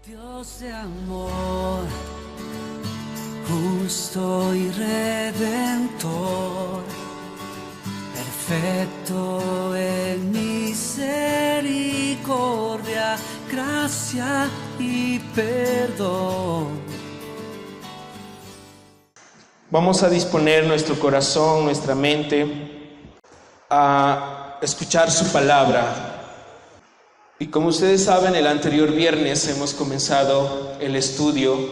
Dios de amor, justo y redentor, perfecto en misericordia, gracia y perdón. Vamos a disponer nuestro corazón, nuestra mente a escuchar su palabra. Y como ustedes saben, el anterior viernes hemos comenzado el estudio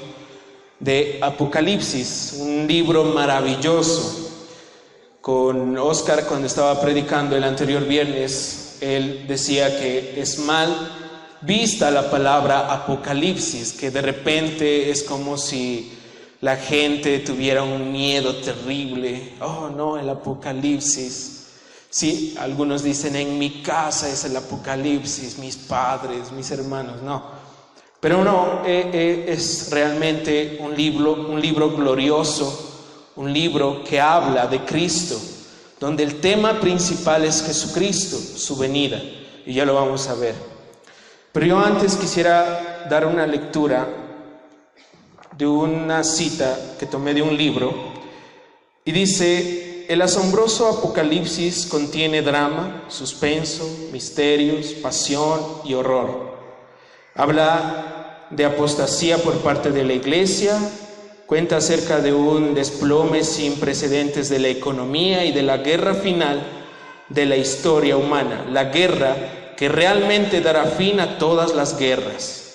de Apocalipsis, un libro maravilloso. Con Oscar, cuando estaba predicando el anterior viernes, él decía que es mal vista la palabra Apocalipsis, que de repente es como si la gente tuviera un miedo terrible. Oh no, el Apocalipsis. Sí, algunos dicen, en mi casa es el Apocalipsis, mis padres, mis hermanos, no. Pero no, es realmente un libro glorioso, un libro que habla de Cristo, donde el tema principal es Jesucristo, su venida, y ya lo vamos a ver. Pero yo antes quisiera dar una lectura de una cita que tomé de un libro, y dice: el asombroso Apocalipsis contiene drama, suspenso, misterios, pasión y horror. Habla de apostasía por parte de la iglesia, cuenta acerca de un desplome sin precedentes de la economía y de la guerra final de la historia humana, la guerra que realmente dará fin a todas las guerras.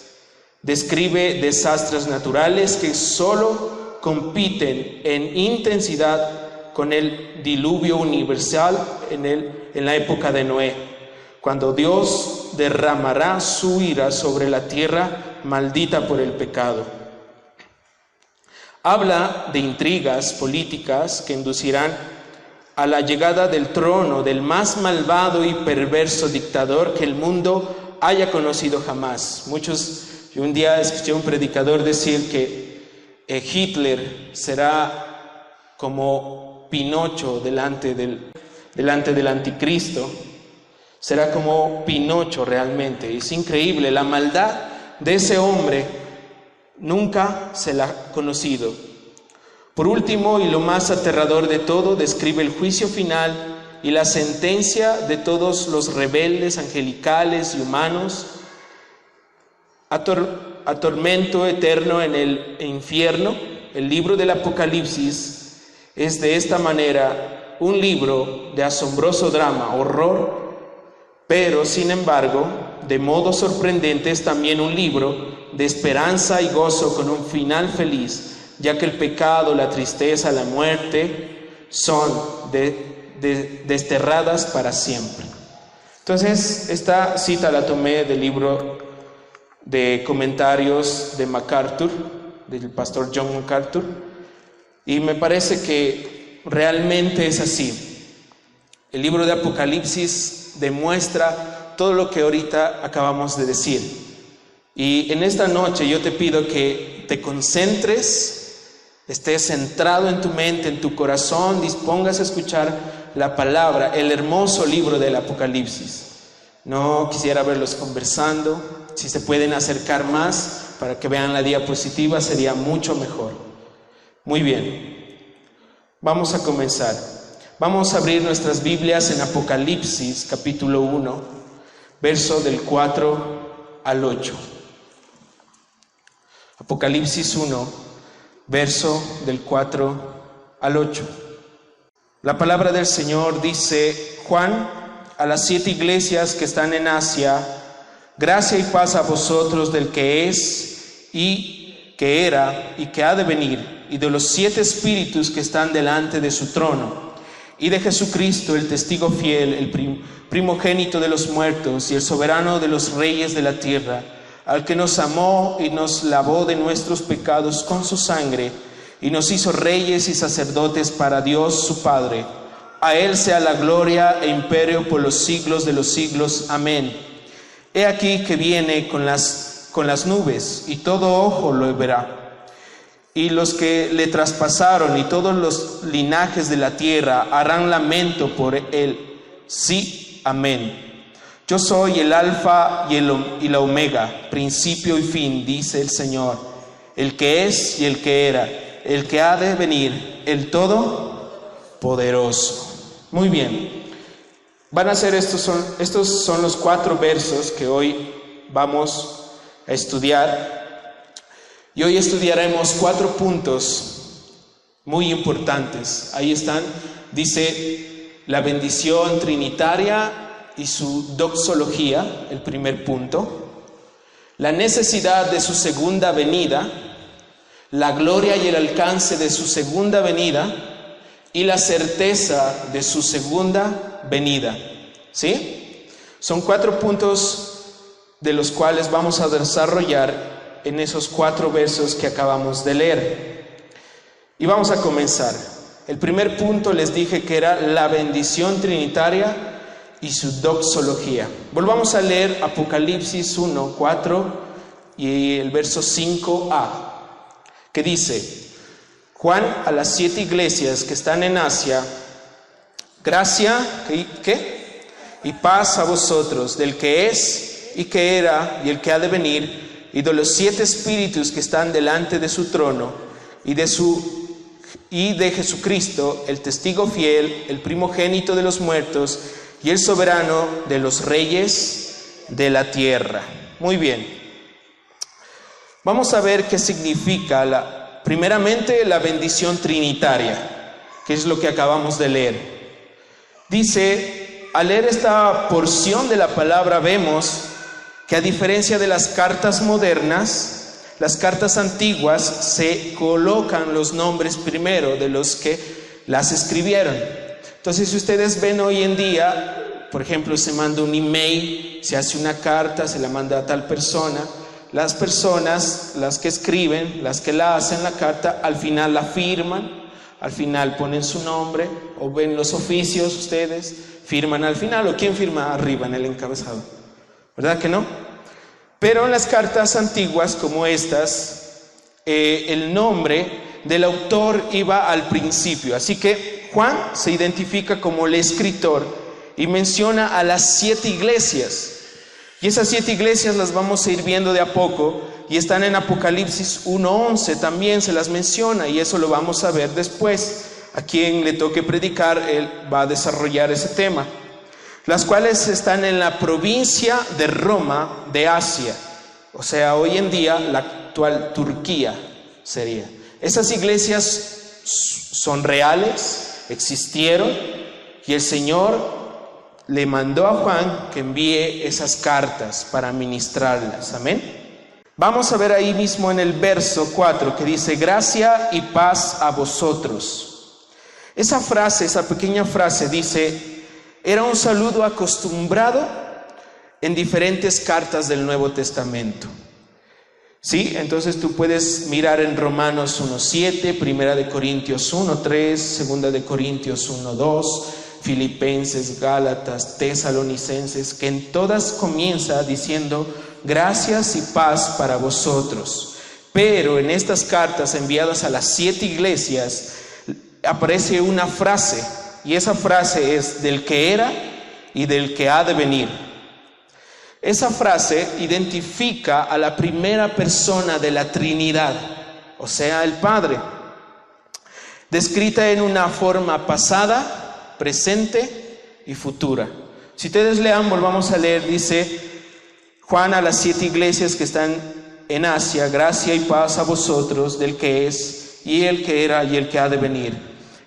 Describe desastres naturales que solo compiten en intensidad con el diluvio universal en la época de Noé, cuando Dios derramará su ira sobre la tierra maldita por el pecado. Habla de intrigas políticas que inducirán a la llegada del trono del más malvado y perverso dictador que el mundo haya conocido jamás. Yo un día escuché a un predicador decir que Hitler será como Pinocho delante del anticristo, será como Pinocho realmente. Es increíble, la maldad de ese hombre nunca se la ha conocido. Por último, y lo más aterrador de todo, describe el juicio final y la sentencia de todos los rebeldes angelicales y humanos a tormento eterno en el infierno. El libro del Apocalipsis es de esta manera un libro de asombroso drama, horror, pero sin embargo, de modo sorprendente, es también un libro de esperanza y gozo con un final feliz, ya que el pecado, la tristeza, la muerte son desterradas para siempre. Entonces, esta cita la tomé del libro de comentarios de MacArthur, del pastor John MacArthur, y me parece que realmente es así. El libro de Apocalipsis demuestra todo lo que ahorita acabamos de decir. Y en esta noche yo te pido que te concentres, estés centrado en tu mente, en tu corazón, dispongas a escuchar la palabra, el hermoso libro del Apocalipsis. No quisiera verlos conversando. Si se pueden acercar más para que vean la diapositiva, sería mucho mejor. Muy bien, vamos a comenzar. Vamos a abrir nuestras Biblias en Apocalipsis, capítulo 1, verso del 4 al 8. Apocalipsis 1, verso del 4 al 8. La palabra del Señor dice: Juan, a las 7 iglesias que están en Asia, gracia y paz a vosotros del que es, y que era, y que ha de venir, y de los 7 espíritus que están delante de su trono, y de Jesucristo, el testigo fiel, el primogénito de los muertos y el soberano de los reyes de la tierra, al que nos amó y nos lavó de nuestros pecados con su sangre, y nos hizo reyes y sacerdotes para Dios su Padre. A él sea la gloria e imperio por los siglos de los siglos. Amén. He aquí que viene con las nubes, y todo ojo lo verá, y los que le traspasaron y todos los linajes de la tierra harán lamento por él. Sí, amén. Yo soy el alfa y la omega, principio y fin, dice el Señor, el que es y el que era, el que ha de venir, el Todopoderoso. Muy bien. Van a ser estos son los 4 versos que hoy vamos a estudiar. Y hoy estudiaremos 4 puntos muy importantes. Ahí están, dice la bendición trinitaria y su doxología, el primer punto. La necesidad de su segunda venida, la gloria y el alcance de su segunda venida y la certeza de su segunda venida. ¿Sí? Son 4 puntos de los cuales vamos a desarrollar en esos 4 versos que acabamos de leer. Y vamos a comenzar. El primer punto les dije que era la bendición trinitaria y su doxología. Volvamos a leer Apocalipsis 1, 4 y el verso 5a, que dice: Juan, a las 7 iglesias que están en Asia, gracia, ¿qué? Y paz a vosotros, del que es y que era y el que ha de venir, y de los 7 espíritus que están delante de su trono, y de Jesucristo, el testigo fiel, el primogénito de los muertos, y el soberano de los reyes de la tierra. Muy bien. Vamos a ver qué significa primeramente la bendición trinitaria, que es lo que acabamos de leer. Dice, al leer esta porción de la palabra vemos que a diferencia de las cartas modernas, las cartas antiguas se colocan los nombres primero de los que las escribieron. Entonces, si ustedes ven hoy en día, por ejemplo, se manda un email, se hace una carta, se la manda a tal persona. Las personas, las que escriben, las que la hacen la carta, al final la firman, al final ponen su nombre, o ven los oficios, ustedes firman al final, o ¿quién firma arriba en el encabezado? ¿Verdad que no? Pero en las cartas antiguas como estas, el nombre del autor iba al principio, así que Juan se identifica como el escritor y menciona a las 7 iglesias. Y esas 7 iglesias las vamos a ir viendo de a poco y están en Apocalipsis 1:11, también se las menciona y eso lo vamos a ver después. A quien le toque predicar, él va a desarrollar ese tema. Las cuales están en la provincia de Roma de Asia, o sea, hoy en día la actual Turquía sería. Esas iglesias son reales, existieron, y el Señor le mandó a Juan que envíe esas cartas para ministrarlas. Amén. Vamos a ver ahí mismo en el verso 4 que dice: gracia y paz a vosotros. Esa frase, esa pequeña frase dice, era un saludo acostumbrado en diferentes cartas del Nuevo Testamento. ¿Sí? Entonces tú puedes mirar en Romanos 1:7, Primera de Corintios 1:3, Segunda de Corintios 1:2, Filipenses, Gálatas, Tesalonicenses, que en todas comienza diciendo gracias y paz para vosotros. Pero en estas cartas enviadas a las 7 iglesias aparece una frase, y esa frase es del que era y del que ha de venir. Esa frase identifica a la primera persona de la Trinidad, o sea, el Padre, descrita en una forma pasada, presente y futura. Si ustedes lean, volvamos a leer, dice Juan a las 7 iglesias que están en Asia, gracia y paz a vosotros, del que es y el que era y el que ha de venir.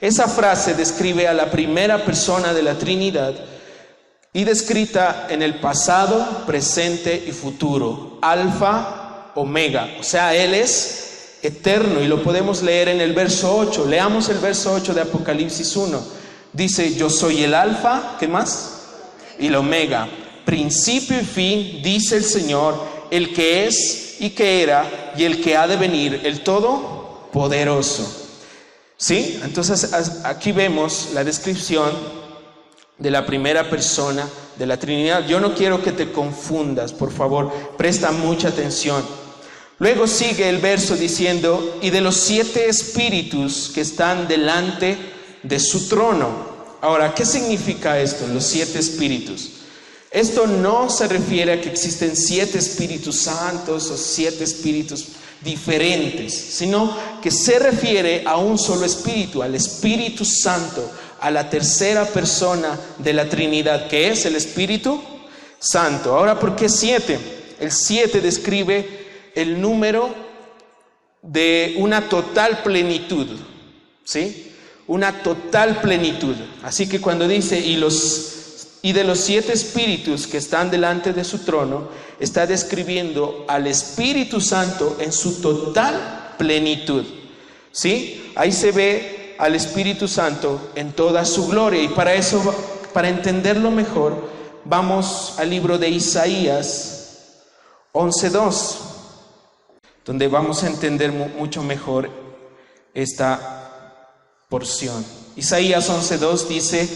Esa frase describe a la primera persona de la Trinidad y descrita en el pasado, presente y futuro, alfa, omega, o sea, Él es eterno y lo podemos leer en el verso 8. Leamos el verso 8 de Apocalipsis 1. Dice, yo soy el alfa, ¿qué más? Y la omega, principio y fin, dice el Señor, el que es y que era y el que ha de venir, el Todopoderoso. ¿Sí? Entonces aquí vemos la descripción de la primera persona de la Trinidad. Yo no quiero que te confundas, por favor, presta mucha atención. Luego sigue el verso diciendo, y de los 7 espíritus que están delante de su trono. Ahora, ¿qué significa esto? Los 7 espíritus. Esto no se refiere a que existen 7 Espíritus Santos o 7 espíritus diferentes, sino que se refiere a un solo Espíritu, al Espíritu Santo, a la tercera persona de la Trinidad, que es el Espíritu Santo. Ahora, ¿por qué 7? El 7 describe el número de una total plenitud, ¿sí? Una total plenitud. Así que cuando dice y de los 7 espíritus que están delante de su trono, está describiendo al Espíritu Santo en su total plenitud, ¿sí? Ahí se ve al Espíritu Santo en toda su gloria. Y para eso, para entenderlo mejor, vamos al libro de Isaías 11:2, donde vamos a entender mucho mejor esta porción. Isaías 11:2 dice: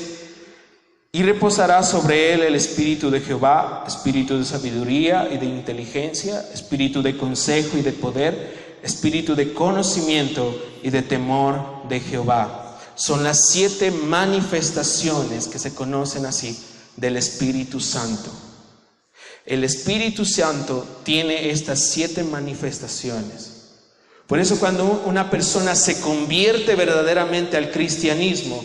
y reposará sobre él el espíritu de Jehová, espíritu de sabiduría y de inteligencia, espíritu de consejo y de poder, espíritu de conocimiento y de temor de Jehová. Son las 7 manifestaciones que se conocen así del Espíritu Santo. El Espíritu Santo tiene estas 7 manifestaciones. Por eso cuando una persona se convierte verdaderamente al cristianismo,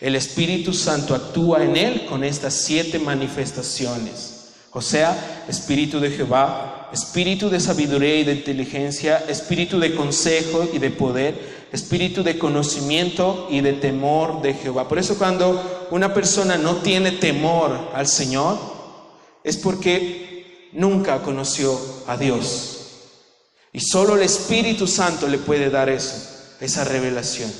el Espíritu Santo actúa en él con estas 7 manifestaciones. O sea, Espíritu de Jehová, Espíritu de sabiduría y de inteligencia, Espíritu de consejo y de poder, Espíritu de conocimiento y de temor de Jehová. Por eso cuando una persona no tiene temor al Señor, es porque nunca conoció a Dios. Y solo el Espíritu Santo le puede dar eso, esa revelación.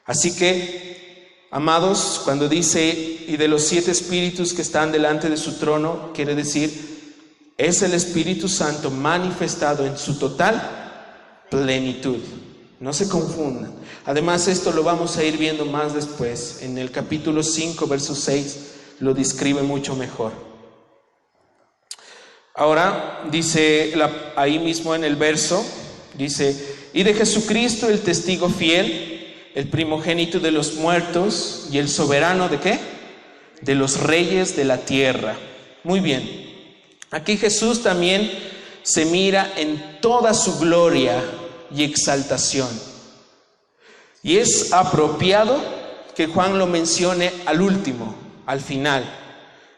Así que, amados, cuando dice y de los 7 espíritus que están delante de su trono, quiere decir, es el Espíritu Santo manifestado en su total plenitud. No se confundan. Además, esto lo vamos a ir viendo más después. En el capítulo 5, verso 6, lo describe mucho mejor. Ahora, dice ahí mismo en el verso, dice, y de Jesucristo el testigo fiel, el primogénito de los muertos y el soberano ¿de qué? De los reyes de la tierra. Muy bien. Aquí Jesús también se mira en toda su gloria y exaltación. Y es apropiado que Juan lo mencione al último, al final.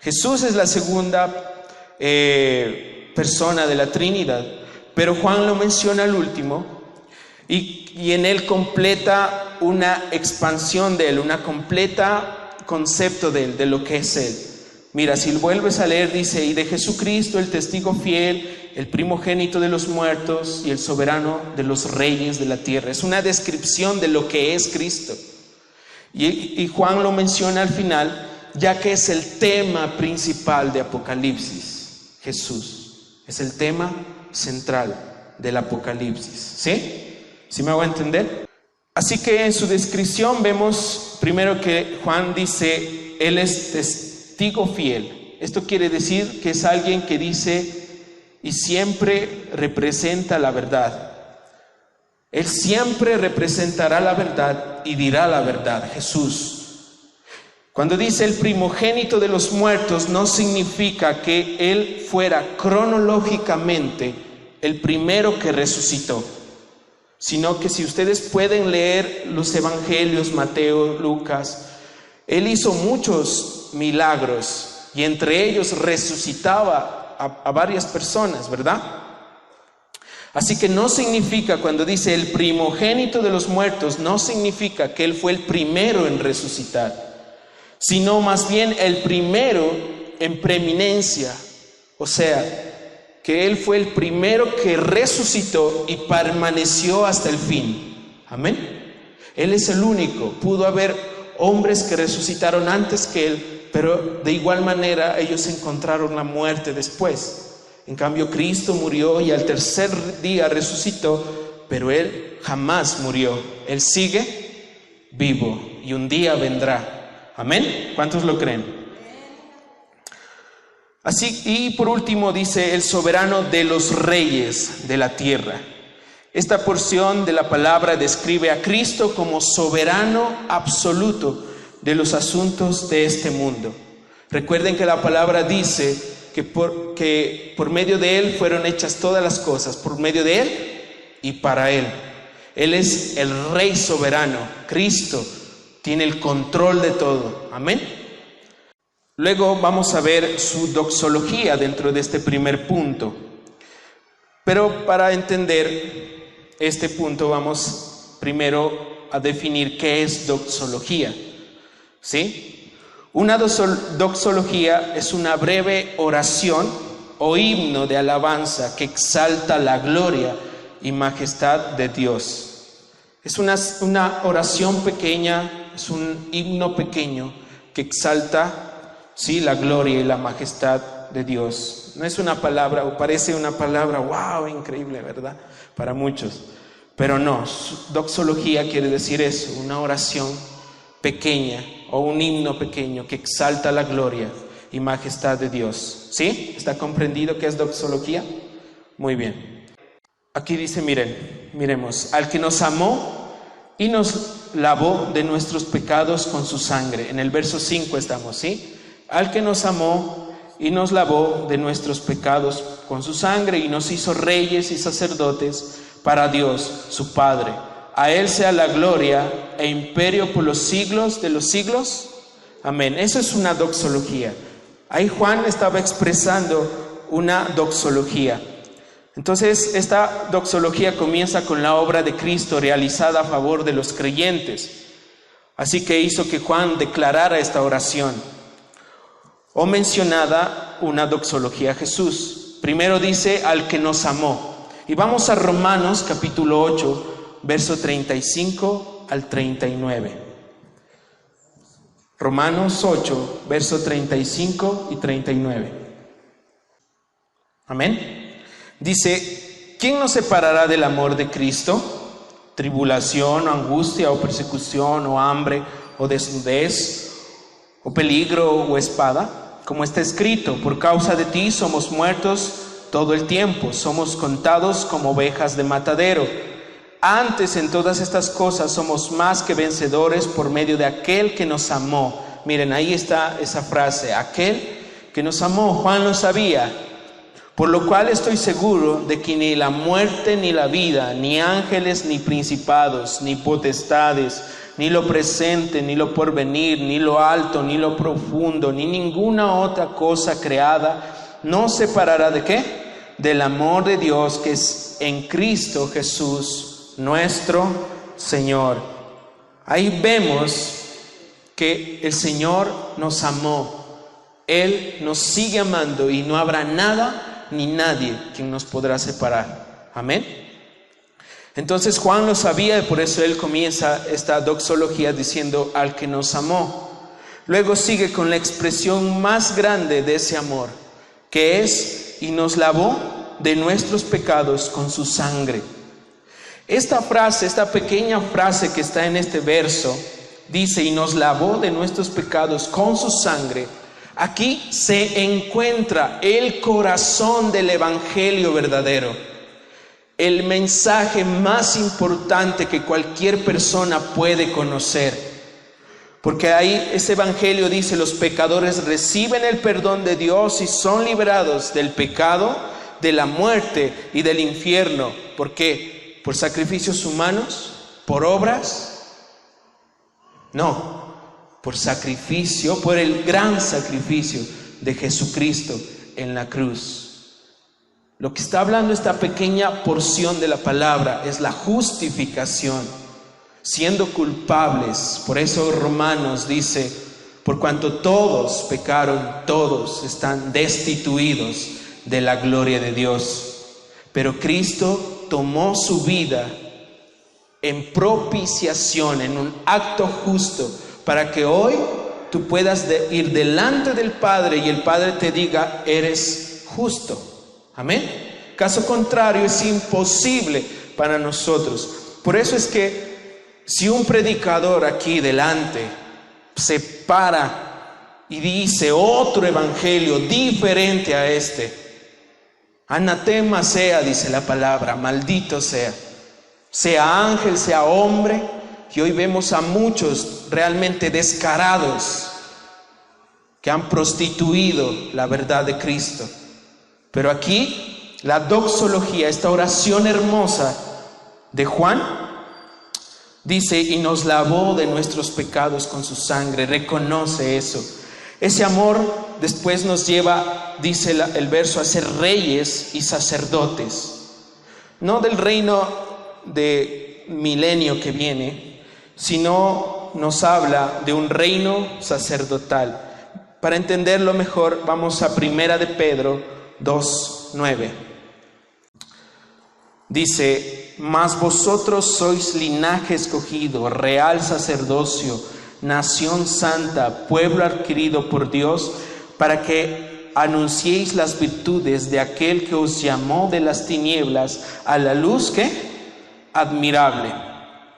Jesús es la segunda persona de la Trinidad, pero Juan lo menciona al último y en él completa una expansión de él, una completa concepto de él, de lo que es él. Mira, si vuelves a leer, dice, y de Jesucristo el testigo fiel, el primogénito de los muertos y el soberano de los reyes de la tierra. Es una descripción de lo que es Cristo. Y Juan lo menciona al final, ya que es el tema principal de Apocalipsis. Jesús es el tema central del Apocalipsis. ¿Sí? ¿Sí me hago entender? Así que en su descripción vemos primero que Juan dice, él es testigo fiel. Esto quiere decir que es alguien que dice y siempre representa la verdad. Él siempre representará la verdad y dirá la verdad, Jesús. Cuando dice el primogénito de los muertos, no significa que él fuera cronológicamente el primero que resucitó, sino que si ustedes pueden leer los evangelios, Mateo, Lucas, él hizo muchos milagros y entre ellos resucitaba a varias personas, ¿verdad? Así que no significa, cuando dice el primogénito de los muertos, no significa que él fue el primero en resucitar, sino más bien el primero en preeminencia, o sea, que él fue el primero que resucitó y permaneció hasta el fin. Amén. Él es el único. Pudo haber hombres que resucitaron antes que él, pero de igual manera ellos encontraron la muerte después. En cambio, Cristo murió y al tercer día resucitó, pero él jamás murió. Él sigue vivo y un día vendrá. Amén. ¿Cuántos lo creen? Así, y por último dice el soberano de los reyes de la tierra. Esta porción de la palabra describe a Cristo como soberano absoluto de los asuntos de este mundo. Recuerden que la palabra dice que por medio de Él fueron hechas todas las cosas, por medio de Él y para Él. Él es el Rey soberano, Cristo tiene el control de todo. Amén. Luego vamos a ver su doxología dentro de este primer punto. Pero para entender este punto vamos primero a definir qué es doxología. ¿Sí? Una doxología es una breve oración o himno de alabanza que exalta la gloria y majestad de Dios. Es una oración pequeña, es un himno pequeño que exalta, sí, la gloria y la majestad de Dios. No es una palabra, o parece una palabra, wow, increíble, ¿verdad? Para muchos. Pero no, doxología quiere decir eso, una oración pequeña o un himno pequeño que exalta la gloria y majestad de Dios. ¿Sí? ¿Está comprendido qué es doxología? Muy bien. Aquí dice, miremos, al que nos amó y nos lavó de nuestros pecados con su sangre. En el verso 5 estamos, ¿sí? Al que nos amó y nos lavó de nuestros pecados con su sangre y nos hizo reyes y sacerdotes para Dios, su Padre. A Él sea la gloria e imperio por los siglos de los siglos. Amén. Eso es una doxología. Ahí Juan estaba expresando una doxología. Entonces, esta doxología comienza con la obra de Cristo realizada a favor de los creyentes. Así que hizo que Juan declarara esta oración. O mencionada una doxología a Jesús. Primero dice, al que nos amó. Y vamos a Romanos capítulo 8, verso 35 al 39. Romanos 8, verso 35 y 39. Amén. Dice, ¿quién nos separará del amor de Cristo? Tribulación, o angustia, o persecución, o hambre, o desnudez, o peligro, o espada. Como está escrito, por causa de ti somos muertos todo el tiempo, somos contados como ovejas de matadero. Antes en todas estas cosas somos más que vencedores por medio de aquel que nos amó. Miren, ahí está esa frase, aquel que nos amó. Juan lo sabía. Por lo cual estoy seguro de que ni la muerte ni la vida, ni ángeles ni principados, ni potestades, ni lo presente, ni lo porvenir, ni lo alto, ni lo profundo, ni ninguna otra cosa creada, nos separará ¿de qué? Del amor de Dios que es en Cristo Jesús, nuestro Señor. Ahí vemos que el Señor nos amó. Él nos sigue amando y no habrá nada ni nadie quien nos podrá separar. Amén. Entonces Juan lo sabía y por eso él comienza esta doxología diciendo al que nos amó. Luego sigue con la expresión más grande de ese amor, que es y nos lavó de nuestros pecados con su sangre. Esta frase, esta pequeña frase que está en este verso, dice y nos lavó de nuestros pecados con su sangre. Aquí se encuentra el corazón del evangelio verdadero, el mensaje más importante que cualquier persona puede conocer, porque ahí ese evangelio dice: los pecadores reciben el perdón de Dios y son liberados del pecado, de la muerte y del infierno. ¿Por qué? ¿Por sacrificios humanos? ¿Por obras? No. Por sacrificio, por el gran sacrificio de Jesucristo en la cruz. Lo que está hablando esta pequeña porción de la palabra es la justificación, siendo culpables. Por eso Romanos dice, por cuanto todos pecaron, todos están destituidos de la gloria de Dios. Pero Cristo tomó su vida en propiciación, en un acto justo, para que hoy tú puedas ir delante del Padre y el Padre te diga: eres justo. Amén. Caso contrario es imposible para nosotros. Por eso es que si un predicador aquí delante se para y dice otro evangelio diferente a este, anatema sea, dice la palabra, maldito sea. Sea ángel, sea hombre. Y hoy vemos a muchos realmente descarados que han prostituido la verdad de Cristo. Pero aquí la doxología, esta oración hermosa de Juan, dice: y nos lavó de nuestros pecados con su sangre. Reconoce eso. Ese amor después nos lleva, dice el verso, a ser reyes y sacerdotes. No del reino de milenio que viene, sino nos habla de un reino sacerdotal. Para entenderlo mejor, vamos a 1 de Pedro 2:9. Dice: mas vosotros sois linaje escogido, real sacerdocio, nación santa, pueblo adquirido por Dios, para que anunciéis las virtudes de aquel que os llamó de las tinieblas a la luz, ¿qué? Admirable.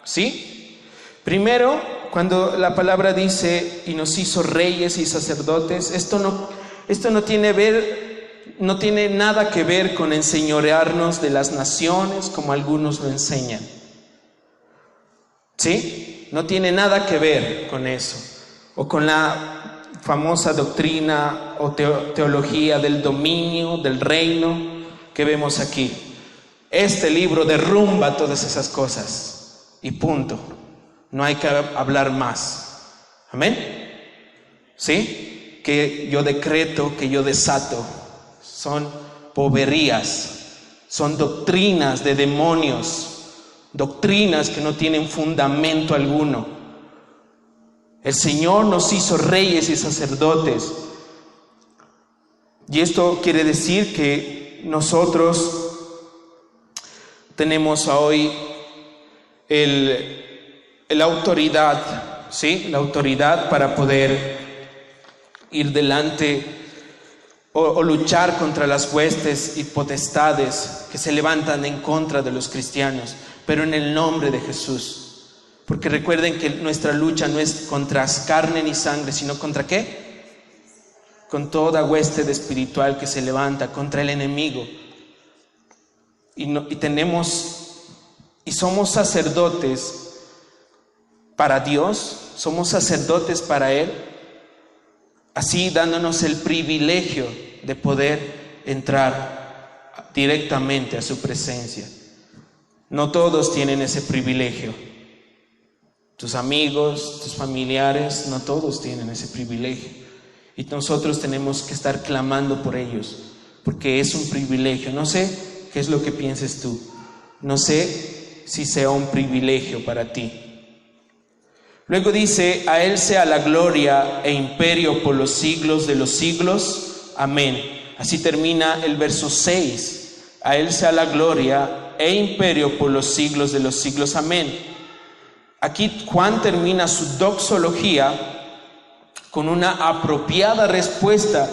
¿Sí? Primero, cuando la palabra dice y nos hizo reyes y sacerdotes, esto no tiene nada que ver con enseñorearnos de las naciones como algunos lo enseñan. ¿Sí? No tiene nada que ver con eso, o con la famosa doctrina o teología del dominio, del reino que vemos aquí. Este libro derrumba todas esas cosas y punto. No hay que hablar más. ¿Amén? ¿Sí? Que yo decreto, que yo desato. Son boberías, son doctrinas de demonios, doctrinas que no tienen fundamento alguno. El Señor nos hizo reyes y sacerdotes, y esto quiere decir que nosotros tenemos hoy la autoridad, ¿sí? La autoridad para poder ir delante o luchar contra las huestes y potestades que se levantan en contra de los cristianos, pero en el nombre de Jesús. Porque recuerden que nuestra lucha no es contra carne ni sangre, sino ¿contra qué? Con toda hueste espiritual que se levanta contra el enemigo. Y somos sacerdotes para Dios, somos sacerdotes para Él, así dándonos el privilegio de poder entrar directamente a su presencia. No todos tienen ese privilegio. Tus amigos, tus familiares, no todos tienen ese privilegio. Y nosotros tenemos que estar clamando por ellos, porque es un privilegio. No sé qué es lo que pienses tú. No sé si sea un privilegio para ti. Luego dice: a Él sea la gloria e imperio por los siglos de los siglos. Amén. Así termina el verso 6. A Él sea la gloria e imperio por los siglos de los siglos. Amén. Aquí Juan termina su doxología con una apropiada respuesta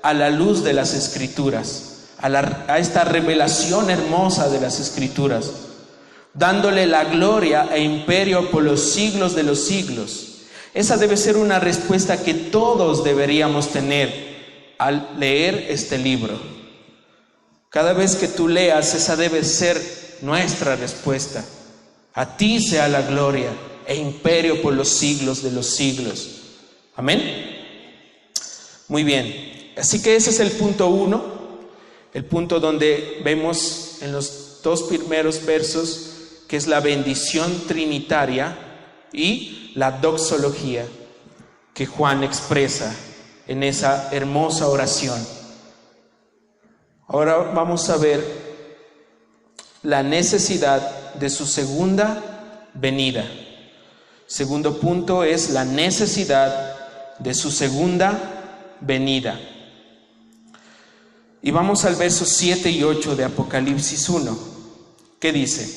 a la luz de las Escrituras, a esta revelación hermosa de las Escrituras, dándole la gloria e imperio por los siglos de los siglos. Esa debe ser una respuesta que todos deberíamos tener al leer este libro. Cada vez que tú leas, esa debe ser nuestra respuesta. A ti sea la gloria e imperio por los siglos de los siglos. Amén. Muy bien. Así que ese es el punto 1, el punto donde vemos en los 2 primeros versos que es la bendición trinitaria y la doxología que Juan expresa en esa hermosa oración. Ahora vamos a ver la necesidad de su segunda venida. Segundo punto es la necesidad de su segunda venida. Y vamos al verso 7 y 8 de Apocalipsis 1, que dice: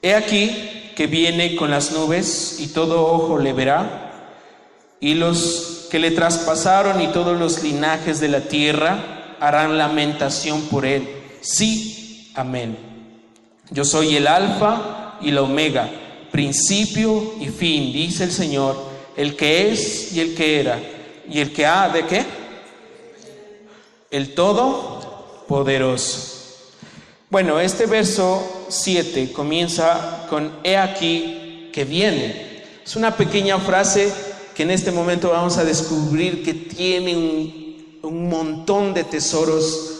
He aquí que viene con las nubes, y todo ojo le verá, y los que le traspasaron y todos los linajes de la tierra harán lamentación por él. Sí, amén. Yo soy el Alfa y la Omega, principio y fin, dice el Señor, el que es y el que era, y el que ha de ¿qué? El Todopoderoso. Bueno, este verso 7 comienza con he aquí que viene. Es una pequeña frase que en este momento vamos a descubrir que tiene un montón de tesoros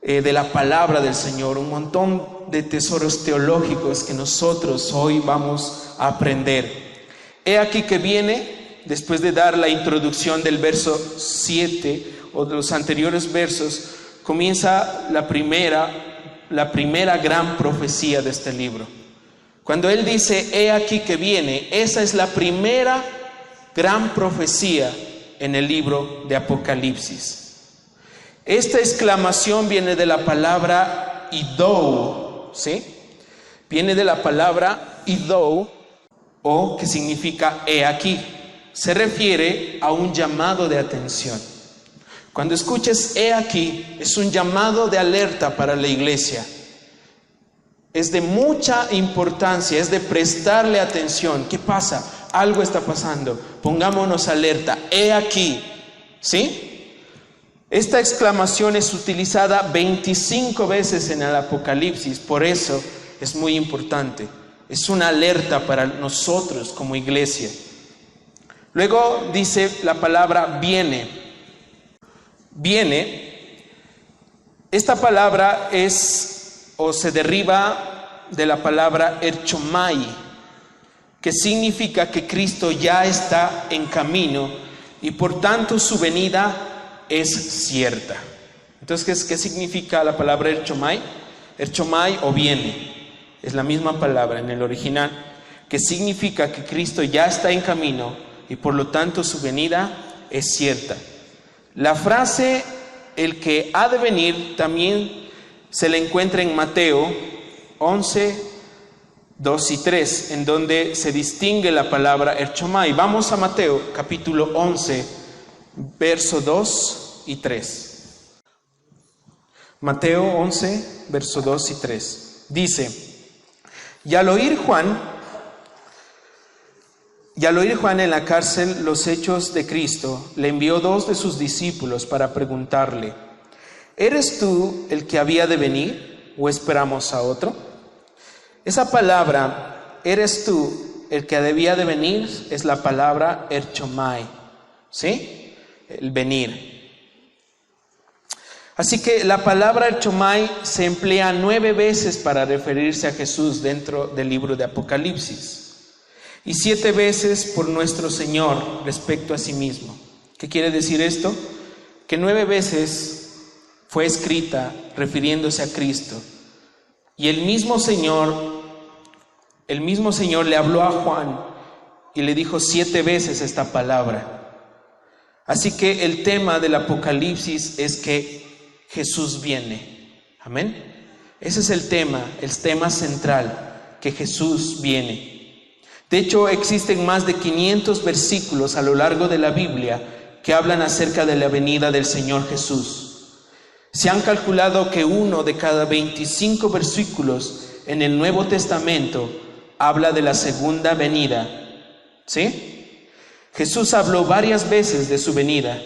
de la palabra del Señor, un montón de tesoros teológicos que nosotros hoy vamos a aprender. He aquí que viene, después de dar la introducción del verso 7 o de los anteriores versos, comienza la primera gran profecía de este libro. Cuando él dice, he aquí que viene, esa es la primera gran profecía en el libro de Apocalipsis. Esta exclamación viene de la palabra idou, ¿sí? Viene de la palabra idou, o que significa he aquí. Se refiere a un llamado de atención. Cuando escuches he aquí, es un llamado de alerta para la iglesia. Es de mucha importancia, es de prestarle atención. ¿Qué pasa? Algo está pasando. Pongámonos alerta. He aquí, ¿sí? Esta exclamación es utilizada 25 veces en el Apocalipsis, por eso es muy importante. Es una alerta para nosotros como iglesia. Luego dice la palabra viene. Viene. Esta palabra es o se deriva de la palabra erchomai, que significa que Cristo ya está en camino y por tanto su venida es cierta. Entonces, ¿qué significa la palabra erchomai? Erchomai o viene, es la misma palabra en el original, que significa que Cristo ya está en camino y por lo tanto su venida es cierta. La frase el que ha de venir también se le encuentra en Mateo 11, 2 y 3, en donde se distingue la palabra erchomai. Vamos a Mateo capítulo 11, verso 2 y 3. Mateo 11, verso 2 y 3. Dice, y al oír Juan en la cárcel los hechos de Cristo, le envió 2 de sus discípulos para preguntarle, ¿eres tú el que había de venir o esperamos a otro? Esa palabra, ¿eres tú el que debía de venir? Es la palabra erchomai, ¿sí? El venir. Así que la palabra erchomai se emplea 9 veces para referirse a Jesús dentro del libro de Apocalipsis y 7 veces por nuestro Señor respecto a sí mismo. ¿Qué quiere decir esto? Que 9 veces fue escrita refiriéndose a Cristo y el mismo Señor le habló a Juan y le dijo 7 veces esta palabra. Así que el tema del Apocalipsis es que Jesús viene. Amén. Ese es el tema central, que Jesús viene. De hecho, existen más de 500 versículos a lo largo de la Biblia que hablan acerca de la venida del Señor Jesús. Se han calculado que 1 de cada 25 versículos en el Nuevo Testamento habla de la segunda venida. ¿Sí? Jesús habló varias veces de su venida.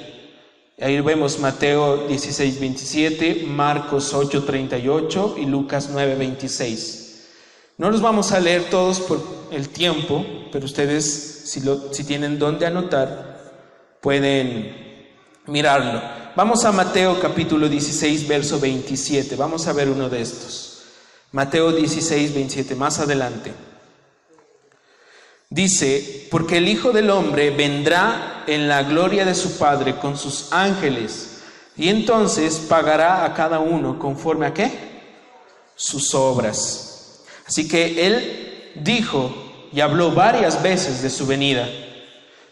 Ahí vemos Mateo 16, 27, Marcos 8, 38 y Lucas 9, 26. No los vamos a leer todos por el tiempo, pero ustedes, si tienen dónde anotar, pueden mirarlo. Vamos a Mateo capítulo 16, verso 27. Vamos a ver uno de estos. Mateo 16, 27, más adelante. Dice, porque el Hijo del Hombre vendrá en la gloria de su Padre con sus ángeles, y entonces pagará a cada uno conforme a ¿qué? Sus obras. Así que Él dijo y habló varias veces de su venida.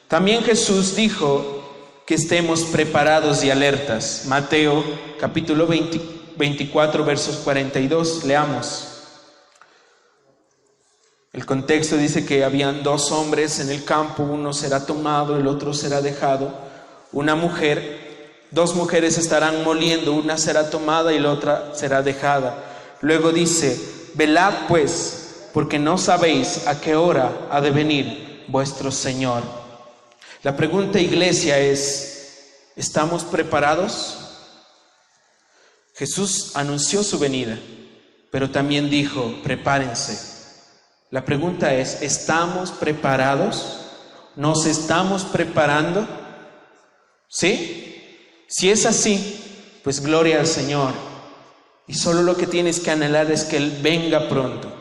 También Jesús dijo que estemos preparados y alertas. Mateo capítulo 24, versos 42, leamos. El contexto dice que habían 2 hombres en el campo, uno será tomado, el otro será dejado. 2 mujeres estarán moliendo, una será tomada y la otra será dejada. Luego dice, velad pues, porque no sabéis a qué hora ha de venir vuestro Señor. La pregunta, iglesia, es, ¿estamos preparados? Jesús anunció su venida, pero también dijo, prepárense. La pregunta es, ¿estamos preparados? ¿Nos estamos preparando? ¿Sí? Si es así, pues gloria al Señor. Y solo lo que tienes que anhelar es que Él venga pronto.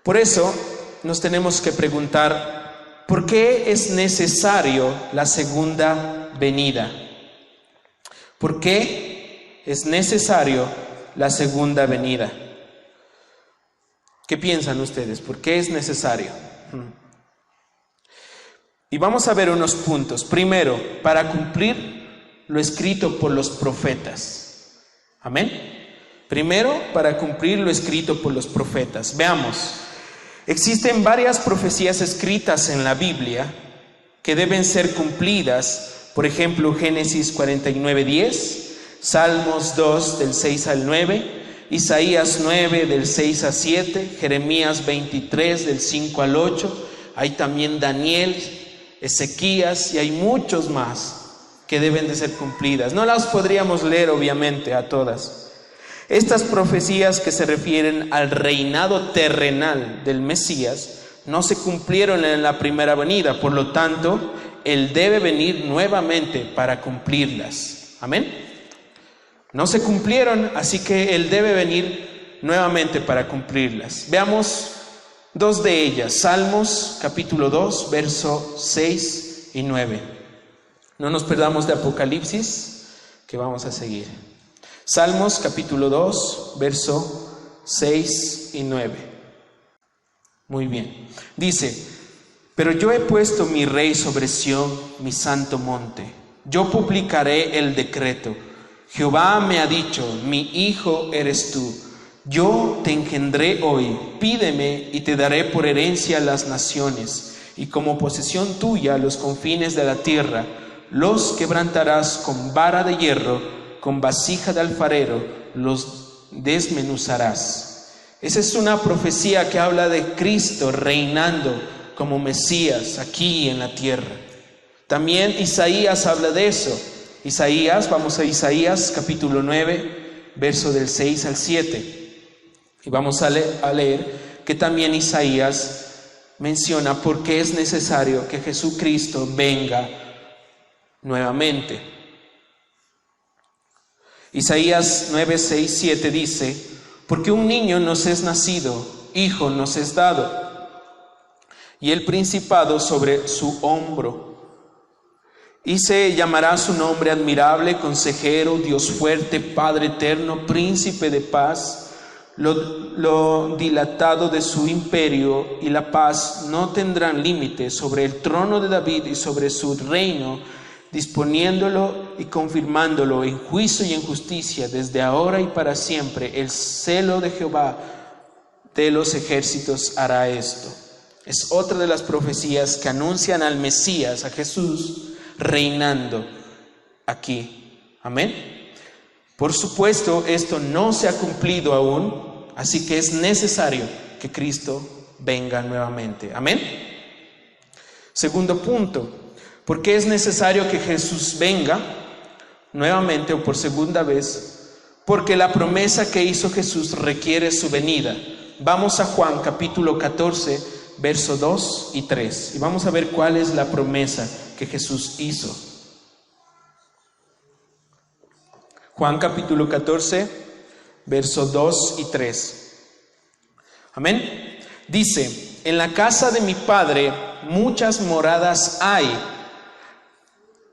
Por eso nos tenemos que preguntar, ¿por qué es necesario la segunda venida? ¿Por qué es necesario la segunda venida? ¿Qué piensan ustedes? ¿Por qué es necesario? Y vamos a ver unos puntos. Primero, para cumplir lo escrito por los profetas. Amén. Primero, para cumplir lo escrito por los profetas. Veamos. Existen varias profecías escritas en la Biblia que deben ser cumplidas. Por ejemplo, Génesis 49:10, Salmos 2 del 6 al 9, Isaías 9 del 6 al 7, Jeremías 23 del 5 al 8, hay también Daniel, Ezequías y hay muchos más que deben de ser cumplidas. No las podríamos leer obviamente a todas. Estas profecías que se refieren al reinado terrenal del Mesías no se cumplieron en la primera venida, por lo tanto, Él debe venir nuevamente para cumplirlas. Amén. No se cumplieron, así que Él debe venir nuevamente para cumplirlas. Veamos dos de ellas. Salmos capítulo 2, verso 6 y 9. No nos perdamos de Apocalipsis, que vamos a seguir. Salmos capítulo 2, verso 6 y 9. Muy bien. Dice: pero yo he puesto mi rey sobre Sión, mi santo monte. Yo publicaré el decreto. Jehová me ha dicho: mi hijo eres tú. Yo te engendré hoy. Pídeme y te daré por herencia las naciones, y como posesión tuya los confines de la tierra. Los quebrantarás con vara de hierro, con vasija de alfarero los desmenuzarás. Esa es una profecía que habla de Cristo reinando como Mesías aquí en la tierra. También Isaías habla de eso. Vamos a Isaías capítulo 9, verso del 6 al 7. Y vamos a leer que también Isaías menciona por qué es necesario que Jesucristo venga nuevamente. Isaías 9, 6, 7 dice: porque un niño nos es nacido, hijo nos es dado, y el principado sobre su hombro. Y se llamará su nombre admirable, consejero, Dios fuerte, Padre eterno, príncipe de paz. Lo dilatado de su imperio y la paz no tendrán límite sobre el trono de David y sobre su reino, disponiéndolo y confirmándolo en juicio y en justicia desde ahora y para siempre. El celo de Jehová de los ejércitos hará esto. Es otra de las profecías que anuncian al Mesías, a Jesús, reinando aquí. Amén. Por supuesto, esto no se ha cumplido aún, así que es necesario que Cristo venga nuevamente. Amén. Segundo punto. ¿Por qué es necesario que Jesús venga nuevamente o por segunda vez? Porque la promesa que hizo Jesús requiere su venida. Vamos a Juan capítulo 14, verso 2 y 3. Y vamos a ver cuál es la promesa que Jesús hizo. Juan capítulo 14, verso 2 y 3. Amén. Dice: en la casa de mi Padre muchas moradas hay.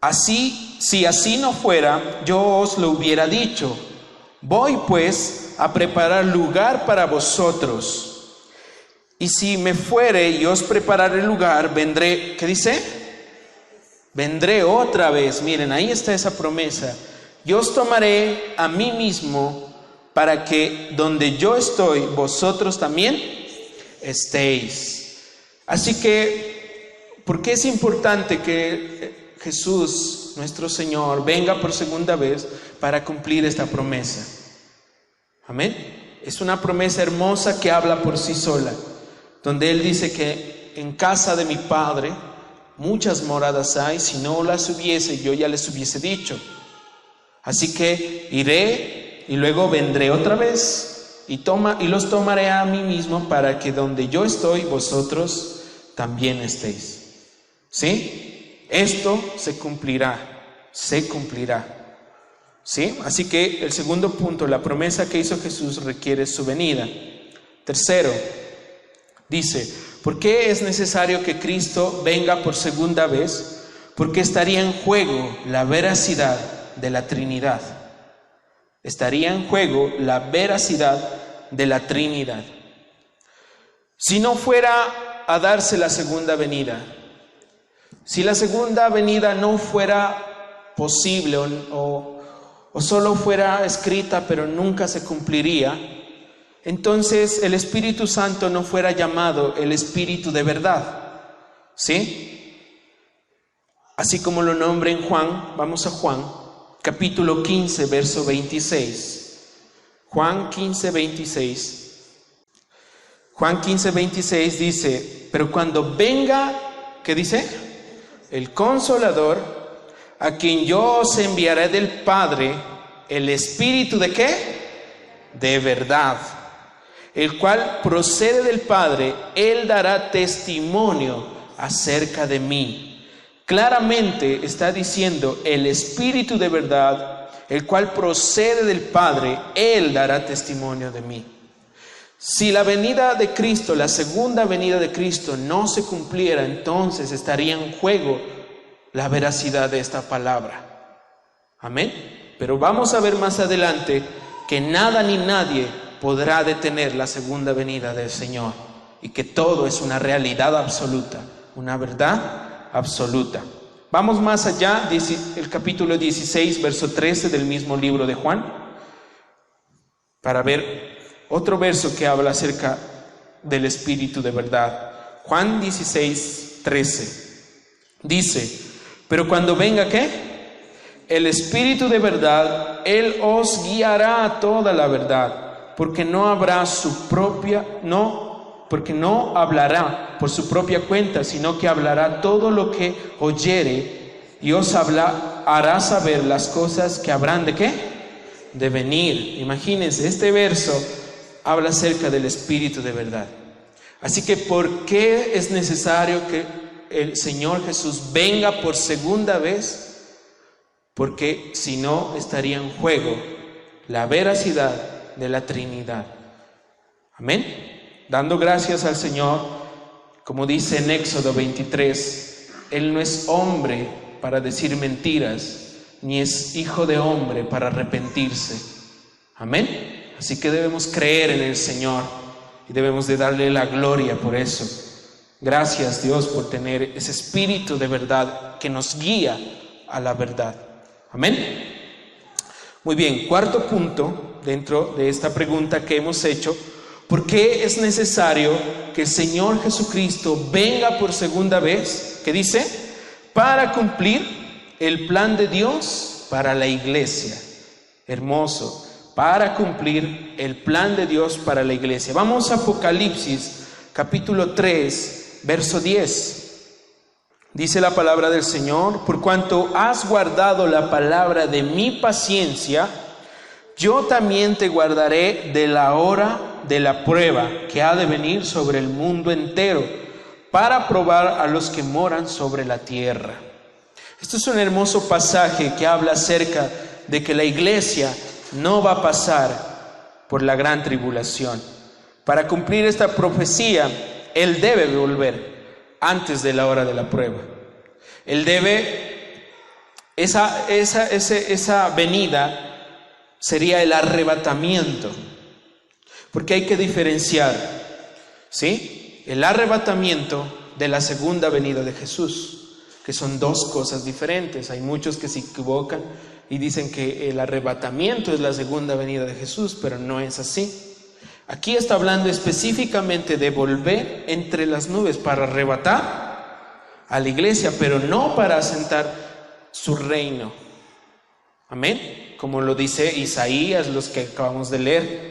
Así, si así no fuera, yo os lo hubiera dicho. Voy pues a preparar lugar para vosotros. Y si me fuere y os prepararé lugar, vendré. ¿Qué dice? Vendré otra vez. Miren, ahí está esa promesa. Yo os tomaré a mí mismo, para que donde yo estoy, vosotros también estéis. Así que, ¿por qué es importante que Jesús, nuestro Señor, venga por segunda vez para cumplir esta promesa? Amén. Es una promesa hermosa que habla por sí sola, donde Él dice que en casa de mi Padre muchas moradas hay. Si no las hubiese, yo ya les hubiese dicho. Así que iré y luego vendré otra vez y los tomaré a mí mismo, para que donde yo estoy, vosotros también estéis. ¿Sí? Esto se cumplirá, ¿sí? Así que el segundo punto, la promesa que hizo Jesús requiere su venida. Tercero, dice, ¿por qué es necesario que Cristo venga por segunda vez? Porque estaría en juego la veracidad de la Trinidad. Estaría en juego la veracidad de la Trinidad. Si no fuera a darse la segunda venida, si la segunda venida no fuera posible o solo fuera escrita pero nunca se cumpliría, entonces el Espíritu Santo no fuera llamado el Espíritu de verdad, ¿sí? Así como lo nombra en Juan, vamos a Juan, capítulo 15, verso 26. Juan 15, 26. Juan 15, 26 dice, pero cuando venga, ¿qué dice? El Consolador, a quien yo os enviaré del Padre, el Espíritu ¿de qué? De verdad, el cual procede del Padre, Él dará testimonio acerca de mí. Claramente está diciendo el Espíritu de verdad, el cual procede del Padre, Él dará testimonio de mí. Si la venida de Cristo, la segunda venida de Cristo no se cumpliera, entonces estaría en juego la veracidad de esta palabra. Amén. Pero vamos a ver más adelante que nada ni nadie podrá detener la segunda venida del Señor y que todo es una realidad absoluta, una verdad absoluta. Vamos más allá, el capítulo 16, verso 13 del mismo libro de Juan, para ver otro verso que habla acerca del Espíritu de verdad. Juan 16, 13 dice, pero cuando venga ¿qué? El Espíritu de verdad, Él os guiará a toda la verdad, porque no hablará por su propia cuenta, sino que hablará todo lo que oyere y os hará saber las cosas que habrán ¿de qué? De venir. Imagínense, este verso habla acerca del Espíritu de verdad. Así que ¿por qué es necesario que el Señor Jesús venga por segunda vez? Porque si no estaría en juego la veracidad de la Trinidad. Amén. Dando gracias al Señor, como dice en Éxodo 23, Él no es hombre para decir mentiras, ni es hijo de hombre para arrepentirse. Amén. Así que debemos creer en el Señor y debemos de darle la gloria por eso. Gracias Dios por tener ese Espíritu de verdad que nos guía a la verdad. Amén. Muy bien, cuarto punto dentro de esta pregunta que hemos hecho. ¿Por qué es necesario que el Señor Jesucristo venga por segunda vez? ¿Qué dice? Para cumplir el plan de Dios para la iglesia. Hermoso. Para cumplir el plan de Dios para la iglesia. Vamos a Apocalipsis, capítulo 3, verso 10. Dice la palabra del Señor, por cuanto has guardado la palabra de mi paciencia, yo también te guardaré de la hora de la prueba que ha de venir sobre el mundo entero, para probar a los que moran sobre la tierra. Esto es un hermoso pasaje que habla acerca de que la iglesia no va a pasar por la gran tribulación. Para cumplir esta profecía, Él debe volver antes de la hora de la prueba. Él debe, esa venida sería el arrebatamiento, porque hay que diferenciar, ¿sí? El arrebatamiento de la segunda venida de Jesús, que son dos cosas diferentes. Hay muchos que se equivocan y dicen que el arrebatamiento es la segunda venida de Jesús, pero no es así. Aquí está hablando específicamente de volver entre las nubes para arrebatar a la iglesia, pero no para asentar su reino. Amén, como lo dice Isaías, los que acabamos de leer.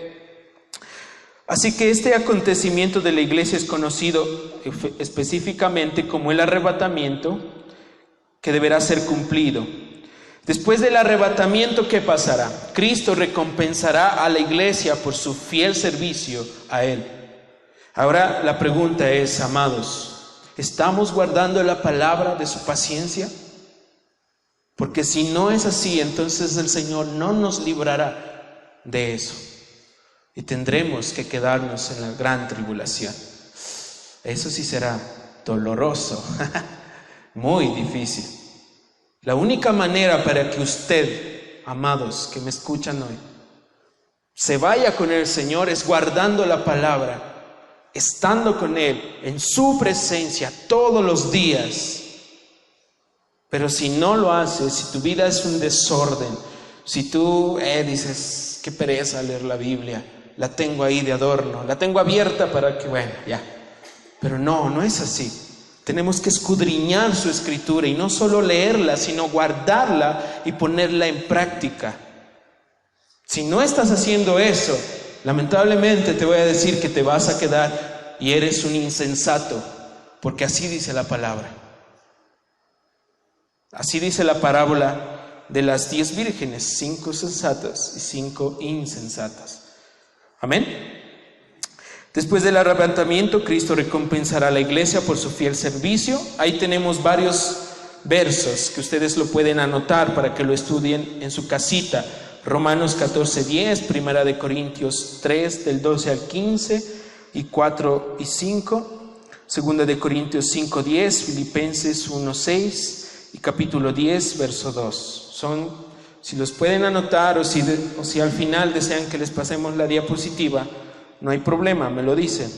Así que este acontecimiento de la iglesia es conocido específicamente como el arrebatamiento, que deberá ser cumplido. Después del arrebatamiento, ¿qué pasará? Cristo recompensará a la iglesia por su fiel servicio a Él. Ahora la pregunta es, amados, ¿Estamos guardando la palabra de su paciencia? Porque si no es así, entonces el Señor no nos librará de eso. Y tendremos que quedarnos en la gran tribulación. Eso sí será doloroso, muy difícil. La única manera para que usted, amados que me escuchan hoy, se vaya con el Señor es guardando la palabra, estando con Él, en su presencia todos los días. Pero si no lo haces, si tu vida es un desorden, si tú dices, qué pereza leer la Biblia, la tengo ahí de adorno, la tengo abierta para que, bueno, ya. Pero no es así. Tenemos que escudriñar su escritura y no solo leerla, sino guardarla y ponerla en práctica. Si no estás haciendo eso, lamentablemente te voy a decir que te vas a quedar y eres un insensato, porque así dice la palabra. Así dice la parábola de las 10 vírgenes, 5 sensatas y 5 insensatas. Amén. Después del arrebatamiento, Cristo recompensará a la iglesia por su fiel servicio. Ahí tenemos varios versos que ustedes lo pueden anotar para que lo estudien en su casita. Romanos 14:10, Primera de Corintios 3, del 12 al 15 y 4 y 5. Segunda de Corintios 5:10, Filipenses 1:6 y capítulo 10, verso 2. Si los pueden anotar o si al final desean que les pasemos la diapositiva, no hay problema, me lo dicen.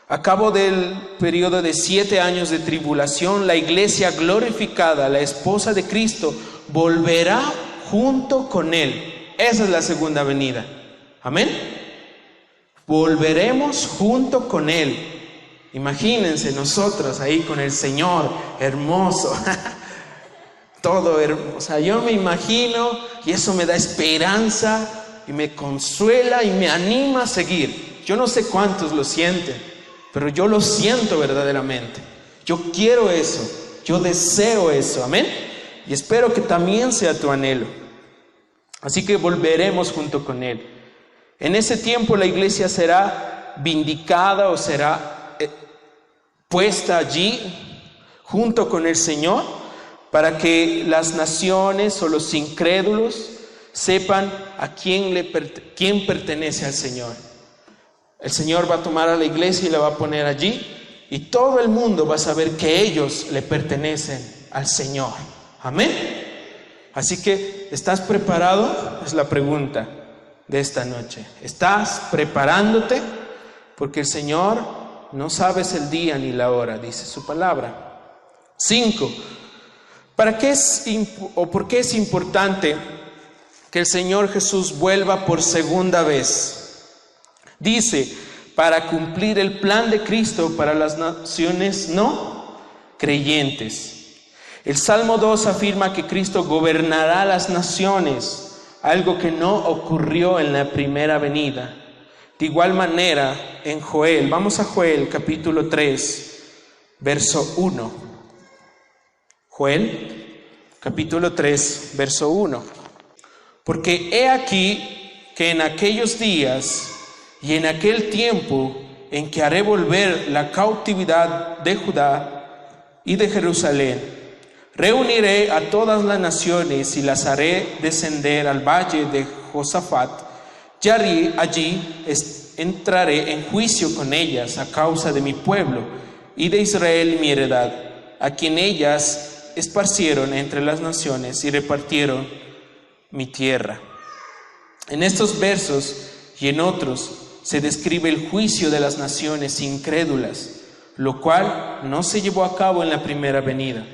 A cabo del periodo de 7 años de tribulación, la iglesia glorificada, la esposa de Cristo, volverá junto con Él. Esa es la segunda venida. Amén. Volveremos junto con Él. Imagínense nosotros ahí con el Señor, hermoso. Todo hermoso. O sea, yo me imagino y eso me da esperanza y me consuela y me anima a seguir. Yo no sé cuántos lo sienten, pero yo lo siento verdaderamente. Yo quiero eso, yo deseo eso, amén. Y espero que también sea tu anhelo. Así que volveremos junto con Él. En ese tiempo la iglesia será vindicada o será puesta allí junto con el Señor para que las naciones o los incrédulos sepan a quién pertenece al Señor. El Señor va a tomar a la iglesia y la va a poner allí y todo el mundo va a saber que ellos le pertenecen al Señor. Amén. Así que, ¿estás preparado? Es la pregunta de esta noche. ¿Estás preparándote? Porque el Señor no sabes el día ni la hora, dice su palabra. 5. ¿Por qué es importante que el Señor Jesús vuelva por segunda vez? Dice, para cumplir el plan de Cristo para las naciones no creyentes. El Salmo 2 afirma que Cristo gobernará las naciones, algo que no ocurrió en la primera venida. De igual manera, en Joel, vamos a Joel capítulo 3, verso 1. Joel capítulo 3, verso 1. Porque he aquí que en aquellos días y en aquel tiempo en que haré volver la cautividad de Judá y de Jerusalén, reuniré a todas las naciones y las haré descender al valle de Josafat, y allí entraré en juicio con ellas a causa de mi pueblo y de Israel mi heredad, a quien ellas esparcieron entre las naciones y repartieron mi tierra. En estos versos y en otros se describe el juicio de las naciones incrédulas, lo cual no se llevó a cabo en la primera venida.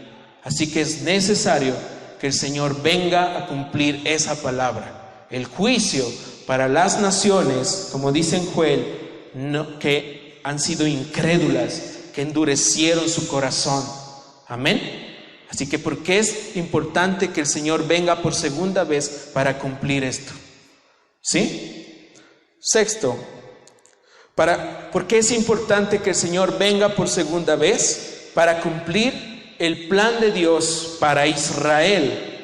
Así que es necesario que el Señor venga a cumplir esa palabra. El juicio para las naciones, como dice en Joel, que han sido incrédulas, que endurecieron su corazón. Amén. Así que ¿por qué es importante que el Señor venga por segunda vez para cumplir esto? ¿Sí? 6. ¿Por qué es importante que el Señor venga por segunda vez? Para cumplir el plan de Dios para Israel.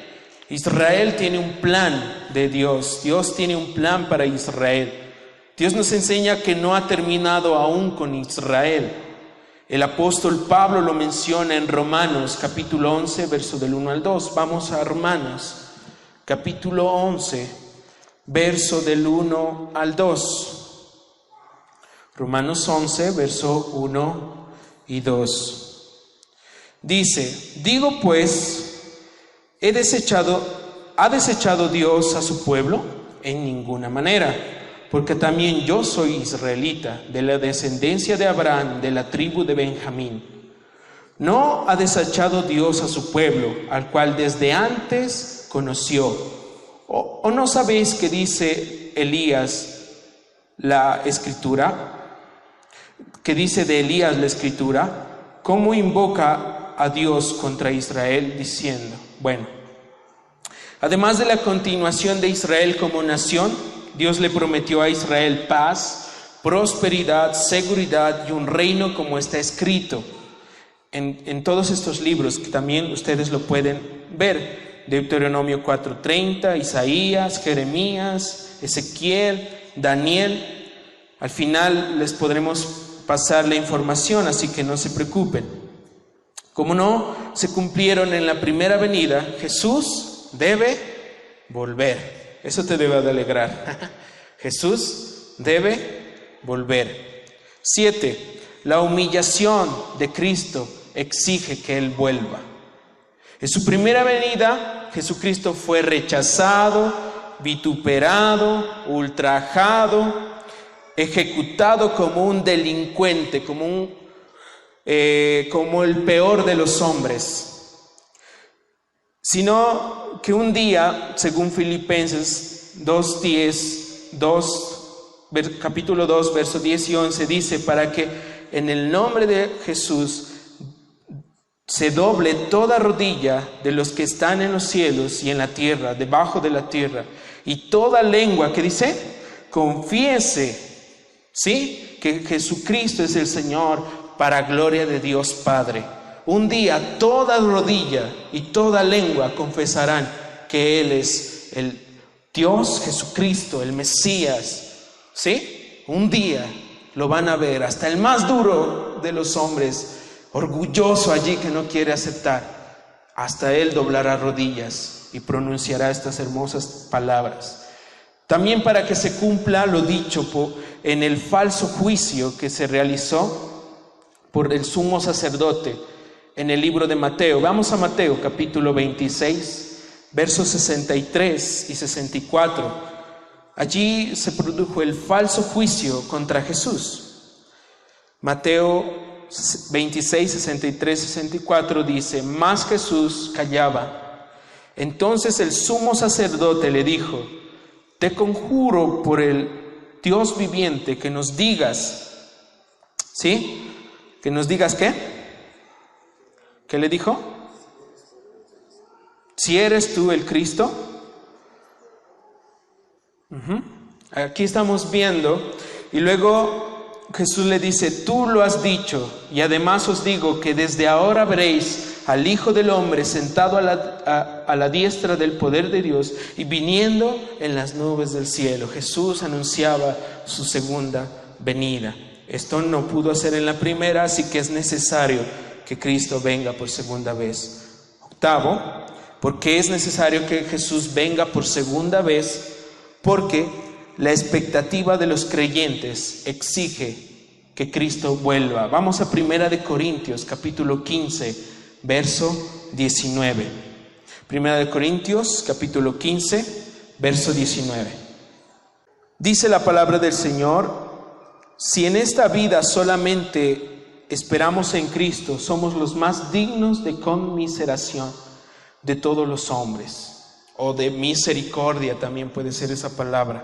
Israel tiene un plan de Dios. Dios tiene un plan para Israel. Dios nos enseña que no ha terminado aún con Israel. El apóstol Pablo lo menciona en Romanos capítulo 11, verso del 1 al 2. Vamos a Romanos capítulo 11, verso del 1 al 2. Romanos 11, verso 1 y 2. Dice: digo pues, ¿ha desechado Dios a su pueblo? En ninguna manera, porque también yo soy israelita, de la descendencia de Abraham, de la tribu de Benjamín. ¿No ha desechado Dios a su pueblo, al cual desde antes conoció? ¿O no sabéis qué dice Elías la Escritura? ¿Qué dice de Elías la Escritura? ¿Cómo invoca a Dios contra Israel diciendo? Bueno, además de la continuación de Israel como nación, Dios le prometió a Israel paz, prosperidad, seguridad y un reino como está escrito en todos estos libros, que también ustedes lo pueden ver: Deuteronomio 4:30, Isaías, Jeremías, Ezequiel, Daniel. Al final les podremos pasar la información, así que no se preocupen. Como no se cumplieron en la primera venida, Jesús debe volver. Eso te debe de alegrar. Jesús debe volver. 7. La humillación de Cristo exige que Él vuelva. En su primera venida, Jesucristo fue rechazado, vituperado, ultrajado, ejecutado como un delincuente, como el peor de los hombres. Sino que un día, según Filipenses 2:10, capítulo 2, verso 10 y 11, dice: para que en el nombre de Jesús se doble toda rodilla de los que están en los cielos y en la tierra, debajo de la tierra, y toda lengua, ¿qué dice? Confiese, ¿sí?, que Jesucristo es el Señor, para gloria de Dios Padre. Un día toda rodilla y toda lengua confesarán que Él es el Dios Jesucristo, el Mesías, ¿sí? Un día lo van a ver, hasta el más duro de los hombres, orgulloso allí que no quiere aceptar, hasta él doblará rodillas y pronunciará estas hermosas palabras. También para que se cumpla lo dicho en el falso juicio que se realizó por el sumo sacerdote en el libro de Mateo. Vamos a Mateo capítulo 26, versos 63 y 64. Allí se produjo el falso juicio contra Jesús. Mateo 26, 63, 64 dice: mas Jesús callaba. Entonces el sumo sacerdote le dijo: te conjuro por el Dios viviente que nos digas, ¿sí? Que nos digas ¿qué? ¿Qué le dijo? Si eres tú el Cristo. Aquí estamos viendo, y luego Jesús le dice: tú lo has dicho, y además os digo que desde ahora veréis al Hijo del Hombre sentado a la diestra del poder de Dios y viniendo en las nubes del cielo. Jesús anunciaba su segunda venida. Esto no pudo hacer en la primera, así que es necesario que Cristo venga por segunda vez. 8, ¿por qué es necesario que Jesús venga por segunda vez? Porque la expectativa de los creyentes exige que Cristo vuelva. Vamos a 1 de Corintios, capítulo 15, verso 19. 1 de Corintios, capítulo 15, verso 19. Dice la palabra del Señor: si en esta vida solamente esperamos en Cristo, somos los más dignos de conmiseración de todos los hombres. O de misericordia también puede ser esa palabra.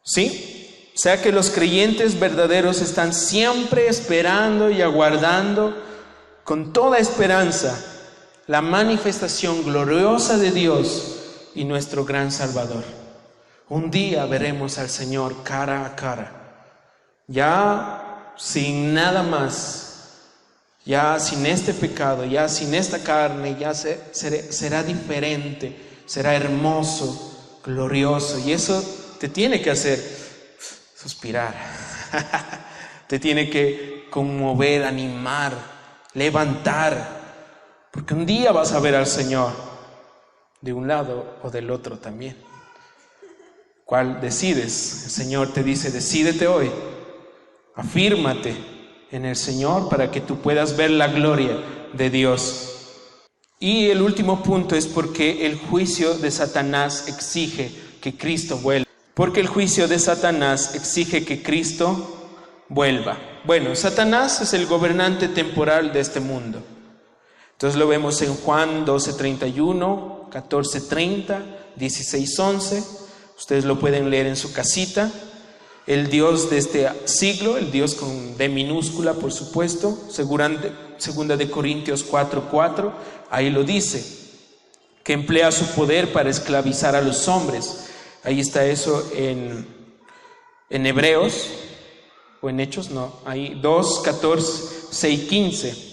¿Sí? O sea que los creyentes verdaderos están siempre esperando y aguardando con toda esperanza la manifestación gloriosa de Dios y nuestro gran Salvador. Un día veremos al Señor cara a cara, ya sin nada más, ya sin este pecado, ya sin esta carne, ya será diferente, será hermoso, glorioso, y eso te tiene que hacer suspirar. te tiene que conmover, animar, levantar, porque un día vas a ver al Señor de un lado o del otro también. ¿Cuál decides? El Señor te dice, decídete hoy, afírmate en el Señor para que tú puedas ver la gloria de Dios. Y el último punto es porque el juicio de Satanás exige que Cristo vuelva. Porque el juicio de Satanás exige que Cristo vuelva. Bueno, Satanás es el gobernante temporal de este mundo. Entonces lo vemos en Juan 12:31, 14:30, 16:11. Ustedes lo pueden leer en su casita. El Dios de este siglo, el Dios con D minúscula, por supuesto, segunda de Corintios 4:4, ahí lo dice, que emplea su poder para esclavizar a los hombres. Ahí está eso en Hebreos, o en Hechos, no, ahí 2:14-6:15.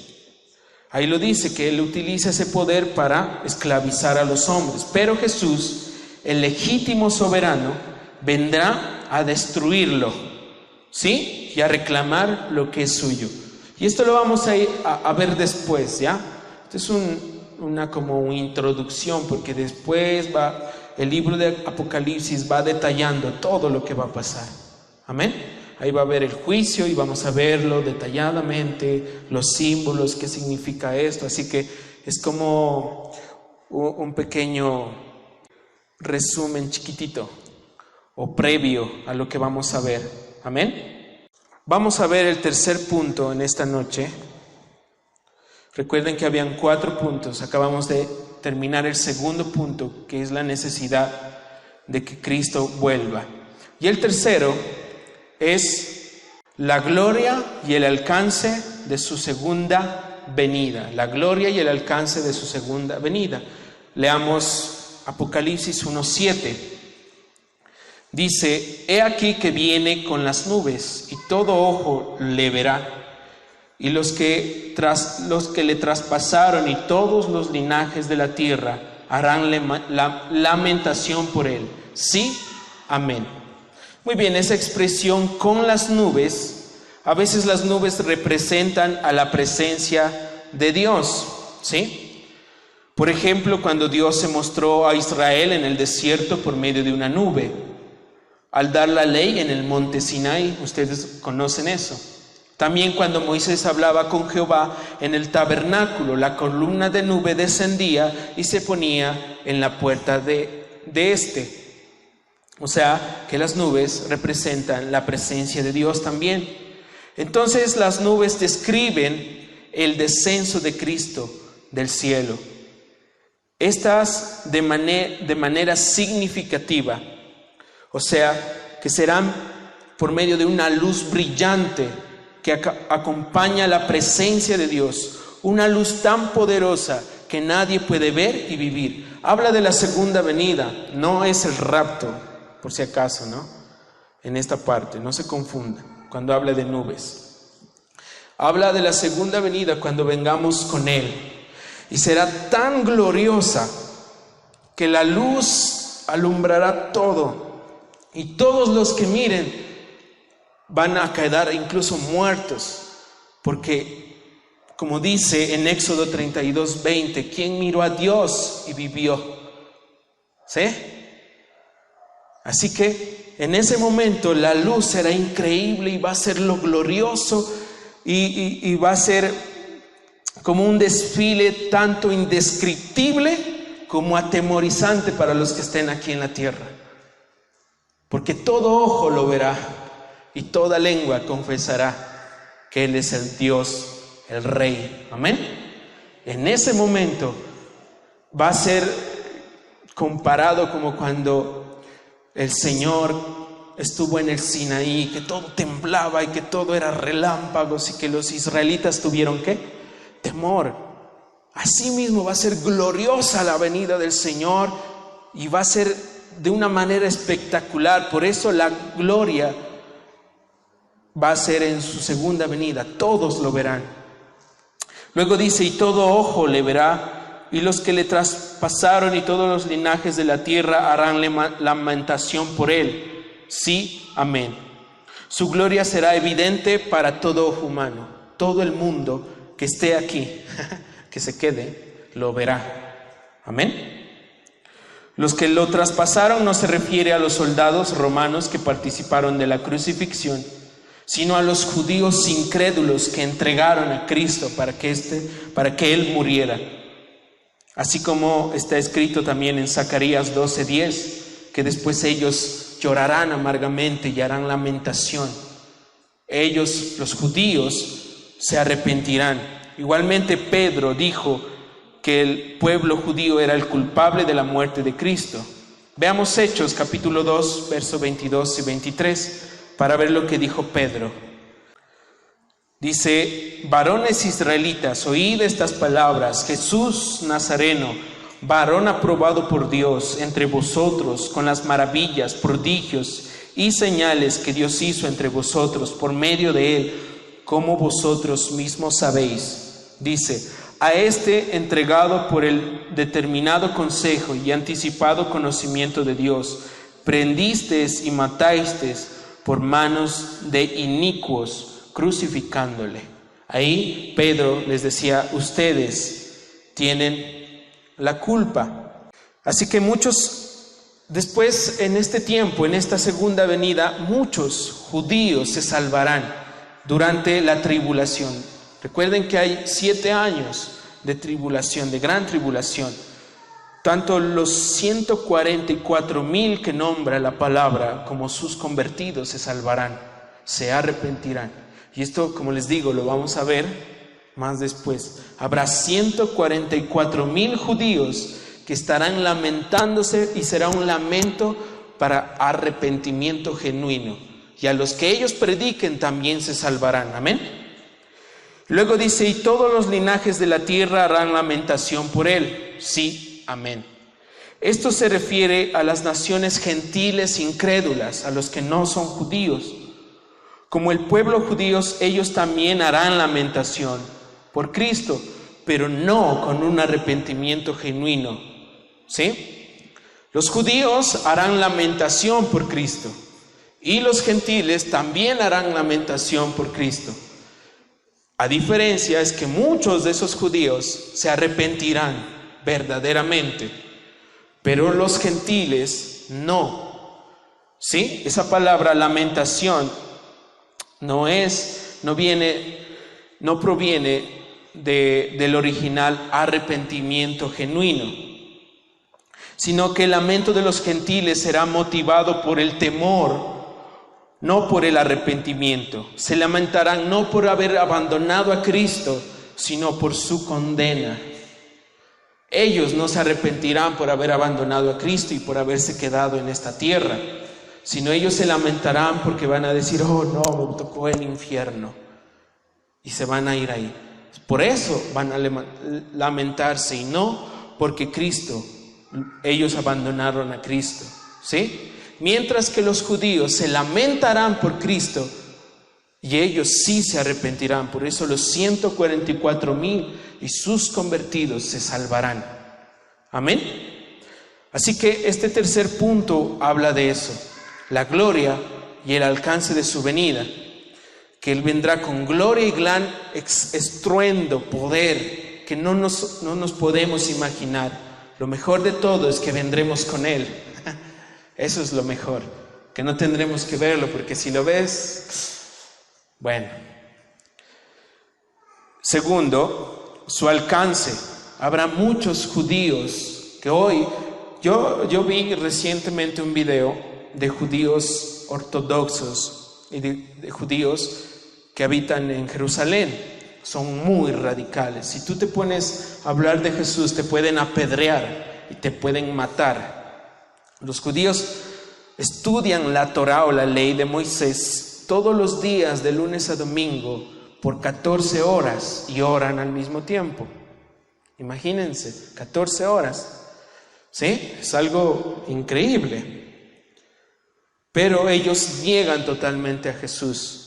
Ahí lo dice, que Él utiliza ese poder para esclavizar a los hombres. Pero Jesús, el legítimo soberano, vendrá a destruirlo, ¿sí? Y a reclamar lo que es suyo. Y esto lo vamos a ir a ver después, ¿ya? Esto es una introducción, porque después el libro de Apocalipsis va detallando todo lo que va a pasar. Amén. Ahí va a haber el juicio y vamos a verlo detalladamente, los símbolos, qué significa esto. Así que es como un pequeño resumen chiquitito o previo a lo que vamos a ver. Amén. Vamos a ver el tercer punto en esta noche. Recuerden que habían 4 puntos. Acabamos de terminar el segundo punto, que es la necesidad de que Cristo vuelva. Y el tercero es la gloria y el alcance de su segunda venida. La gloria y el alcance de su segunda venida. Leamos Apocalipsis 1:7. Dice: he aquí que viene con las nubes, y todo ojo le verá, y los que le traspasaron y todos los linajes de la tierra harán lamentación por él. Sí, amén. Muy bien, esa expresión con las nubes, a veces las nubes representan a la presencia de Dios, ¿sí? Por ejemplo, cuando Dios se mostró a Israel en el desierto por medio de una nube, al dar la ley en el monte Sinaí, ustedes conocen eso. También cuando Moisés hablaba con Jehová en el tabernáculo, la columna de nube descendía y se ponía en la puerta de este. O sea, que las nubes representan la presencia de Dios también. Entonces las nubes describen el descenso de Cristo del cielo. Estas de manera significativa, o sea, que serán por medio de una luz brillante que acompaña la presencia de Dios, una luz tan poderosa que nadie puede ver y vivir. Habla de la segunda venida, no es el rapto, por si acaso, ¿no? En esta parte, no se confunda cuando habla de nubes. Habla de la segunda venida cuando vengamos con Él, y será tan gloriosa que la luz alumbrará todo, y todos los que miren van a quedar incluso muertos, porque como dice en Éxodo 32:20, ¿quién miró a Dios y vivió? ¿Sí? Así que en ese momento la luz será increíble y va a ser lo glorioso y va a ser como un desfile tanto indescriptible como atemorizante para los que estén aquí en la tierra, porque todo ojo lo verá y toda lengua confesará que Él es el Dios, el Rey. Amén. En ese momento va a ser comparado como cuando el Señor estuvo en el Sinaí, que todo temblaba y que todo era relámpagos y que los israelitas tuvieron ¿qué? Temor. Así mismo va a ser gloriosa la venida del Señor y va a ser de una manera espectacular. Por eso la gloria va a ser en su segunda venida, todos lo verán. Luego dice: y todo ojo le verá, y los que le traspasaron y todos los linajes de la tierra harán lamentación por él. Sí, amén. Su gloria será evidente para todo humano. Todo el mundo que esté aquí, que se quede, lo verá. Amén. Los que lo traspasaron no se refiere a los soldados romanos que participaron de la crucifixión, sino a los judíos incrédulos que entregaron a Cristo para que Él muriera. Así como está escrito también en Zacarías 12:10, que después ellos llorarán amargamente y harán lamentación. Ellos, los judíos, se arrepentirán. Igualmente Pedro dijo que el pueblo judío era el culpable de la muerte de Cristo. Veamos Hechos capítulo 2, versos 22 y 23, para ver lo que dijo Pedro. Dice: varones israelitas, oíd estas palabras. Jesús Nazareno, varón aprobado por Dios entre vosotros, con las maravillas, prodigios y señales que Dios hizo entre vosotros por medio de él, como vosotros mismos sabéis. Dice: a este entregado por el determinado consejo y anticipado conocimiento de Dios, prendisteis y matasteis por manos de inicuos, crucificándole. Ahí Pedro les decía: ustedes tienen la culpa. Así que después, en este tiempo, en esta segunda venida, muchos judíos se salvarán durante la tribulación. Recuerden que hay 7 años de tribulación, de gran tribulación. Tanto los 144,000 que nombra la palabra como sus convertidos se salvarán, se arrepentirán. Y esto, como les digo, lo vamos a ver más después. Habrá 144,000 judíos que estarán lamentándose, y será un lamento para arrepentimiento genuino. Y a los que ellos prediquen también se salvarán. Amén. Luego dice: y todos los linajes de la tierra harán lamentación por él. Sí, amén. Esto se refiere a las naciones gentiles incrédulas, a los que no son judíos. Como el pueblo judío, ellos también harán lamentación por Cristo, pero no con un arrepentimiento genuino. ¿Sí? Los judíos harán lamentación por Cristo, y los gentiles también harán lamentación por Cristo. A diferencia es que muchos de esos judíos se arrepentirán verdaderamente, pero los gentiles no. ¿Sí? Esa palabra lamentación no proviene del original arrepentimiento genuino, sino que el lamento de los gentiles será motivado por el temor, no por el arrepentimiento. Se lamentarán no por haber abandonado a Cristo, sino por su condena. Ellos no se arrepentirán por haber abandonado a Cristo y por haberse quedado en esta tierra, sino ellos se lamentarán porque van a decir: oh no, me tocó el infierno, y se van a ir ahí. Por eso van a lamentarse, y no porque ellos abandonaron a Cristo. ¿Sí? Mientras que los judíos se lamentarán por Cristo, y ellos sí se arrepentirán. Por eso los 144,000 y sus convertidos se salvarán. Amén. Así que este tercer punto habla de eso: la gloria y el alcance de su venida, que Él vendrá con gloria y gran estruendo, poder, que no nos podemos imaginar. Lo mejor de todo es que vendremos con Él. Eso es lo mejor, que no tendremos que verlo, porque si lo ves, bueno. Segundo, su alcance. Habrá muchos judíos que hoy, yo vi recientemente un video de judíos ortodoxos y de judíos que habitan en Jerusalén. Son muy radicales. Si tú te pones a hablar de Jesús, te pueden apedrear y te pueden matar. Los judíos estudian la Torá o la ley de Moisés todos los días, de lunes a domingo, por 14 horas, y oran al mismo tiempo. Imagínense, 14 horas. ¿Sí? Es algo increíble. Pero ellos niegan totalmente a Jesús.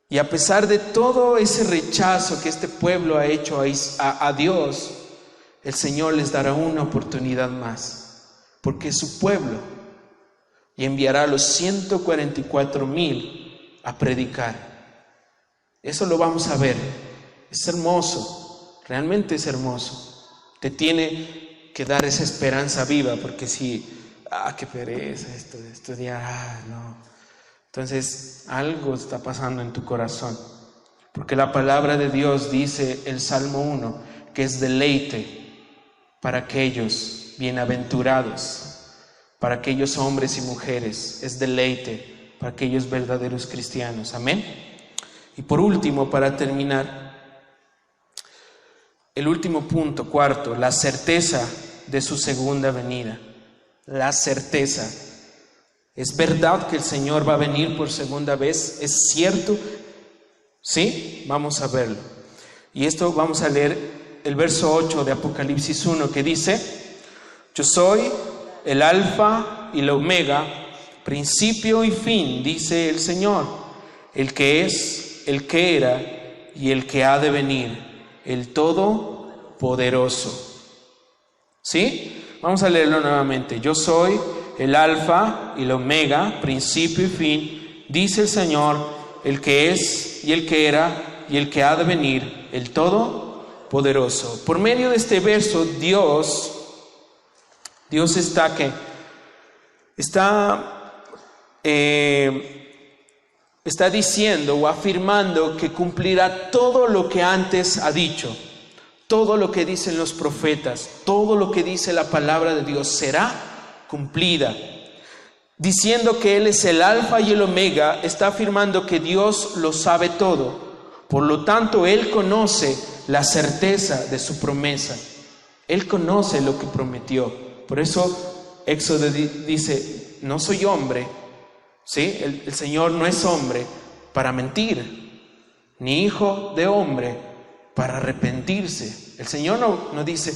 Y a pesar de todo ese rechazo que este pueblo ha hecho a Dios, el Señor les dará una oportunidad más. Porque es su pueblo. y enviará a los 144,000 a predicar. Eso lo vamos a ver. Es hermoso, realmente es hermoso. Te tiene que dar esa esperanza viva, porque si, qué pereza esto de estudiar, no. Entonces algo está pasando en tu corazón, porque la palabra de Dios dice, el Salmo 1, que es deleite para aquellos bienaventurados, para aquellos hombres y mujeres, es deleite para aquellos verdaderos cristianos. Amén. Y por último, para terminar, el último punto, cuarto, la certeza de su segunda venida. La certeza. ¿Es verdad que el Señor va a venir por segunda vez? ¿Es cierto? ¿Sí? Vamos a verlo. Y esto vamos a leer el verso 8 de Apocalipsis 1, que dice: yo soy el alfa y la omega, principio y fin, dice el Señor, el que es, el que era y el que ha de venir, el Todopoderoso. ¿Sí? Vamos a leerlo nuevamente. Yo soy el alfa y la omega, principio y fin, dice el Señor, el que es y el que era y el que ha de venir, el Todopoderoso. Por medio de este verso, Dios está diciendo o afirmando que cumplirá todo lo que antes ha dicho, todo lo que dicen los profetas, todo lo que dice la palabra de Dios será cumplida. Diciendo que Él es el alfa y el omega, está afirmando que Dios lo sabe todo. Por lo tanto, Él conoce la certeza de su promesa. Él conoce lo que prometió. Por eso Éxodo dice, no soy hombre, ¿sí? El Señor no es hombre para mentir, ni hijo de hombre para arrepentirse. El Señor no dice,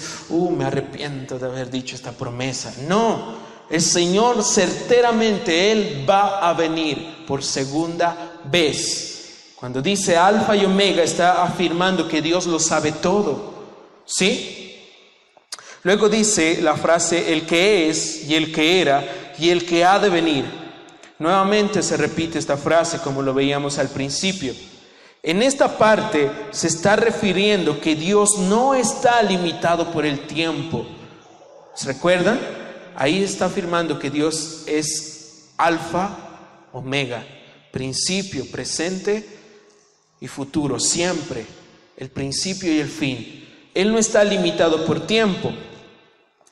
me arrepiento de haber dicho esta promesa. No, el Señor certeramente, Él va a venir por segunda vez. Cuando dice alfa y omega, está afirmando que Dios lo sabe todo, ¿sí? Luego dice la frase, el que es y el que era y el que ha de venir. Nuevamente se repite esta frase como lo veíamos al principio. En esta parte se está refiriendo que Dios no está limitado por el tiempo. ¿Se recuerdan? Ahí está afirmando que Dios es alfa, omega, principio, presente y futuro, siempre, el principio y el fin. Él no está limitado por tiempo.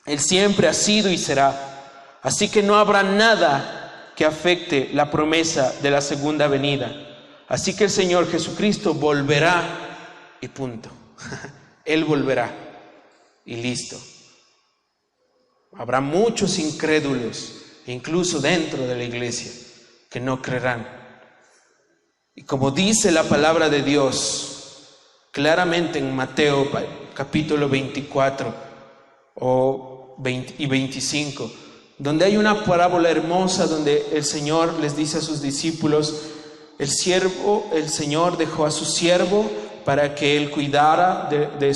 Él siempre ha sido y será. Así que no habrá nada que afecte la promesa de la segunda venida. Así que el Señor Jesucristo volverá y punto. Él volverá y listo. Habrá muchos incrédulos, incluso dentro de la iglesia, que no creerán. Y como dice la palabra de Dios claramente en Mateo capítulo 24 y 25, donde hay una parábola hermosa donde el Señor les dice a sus discípulos, el Señor dejó a su siervo para que él cuidara de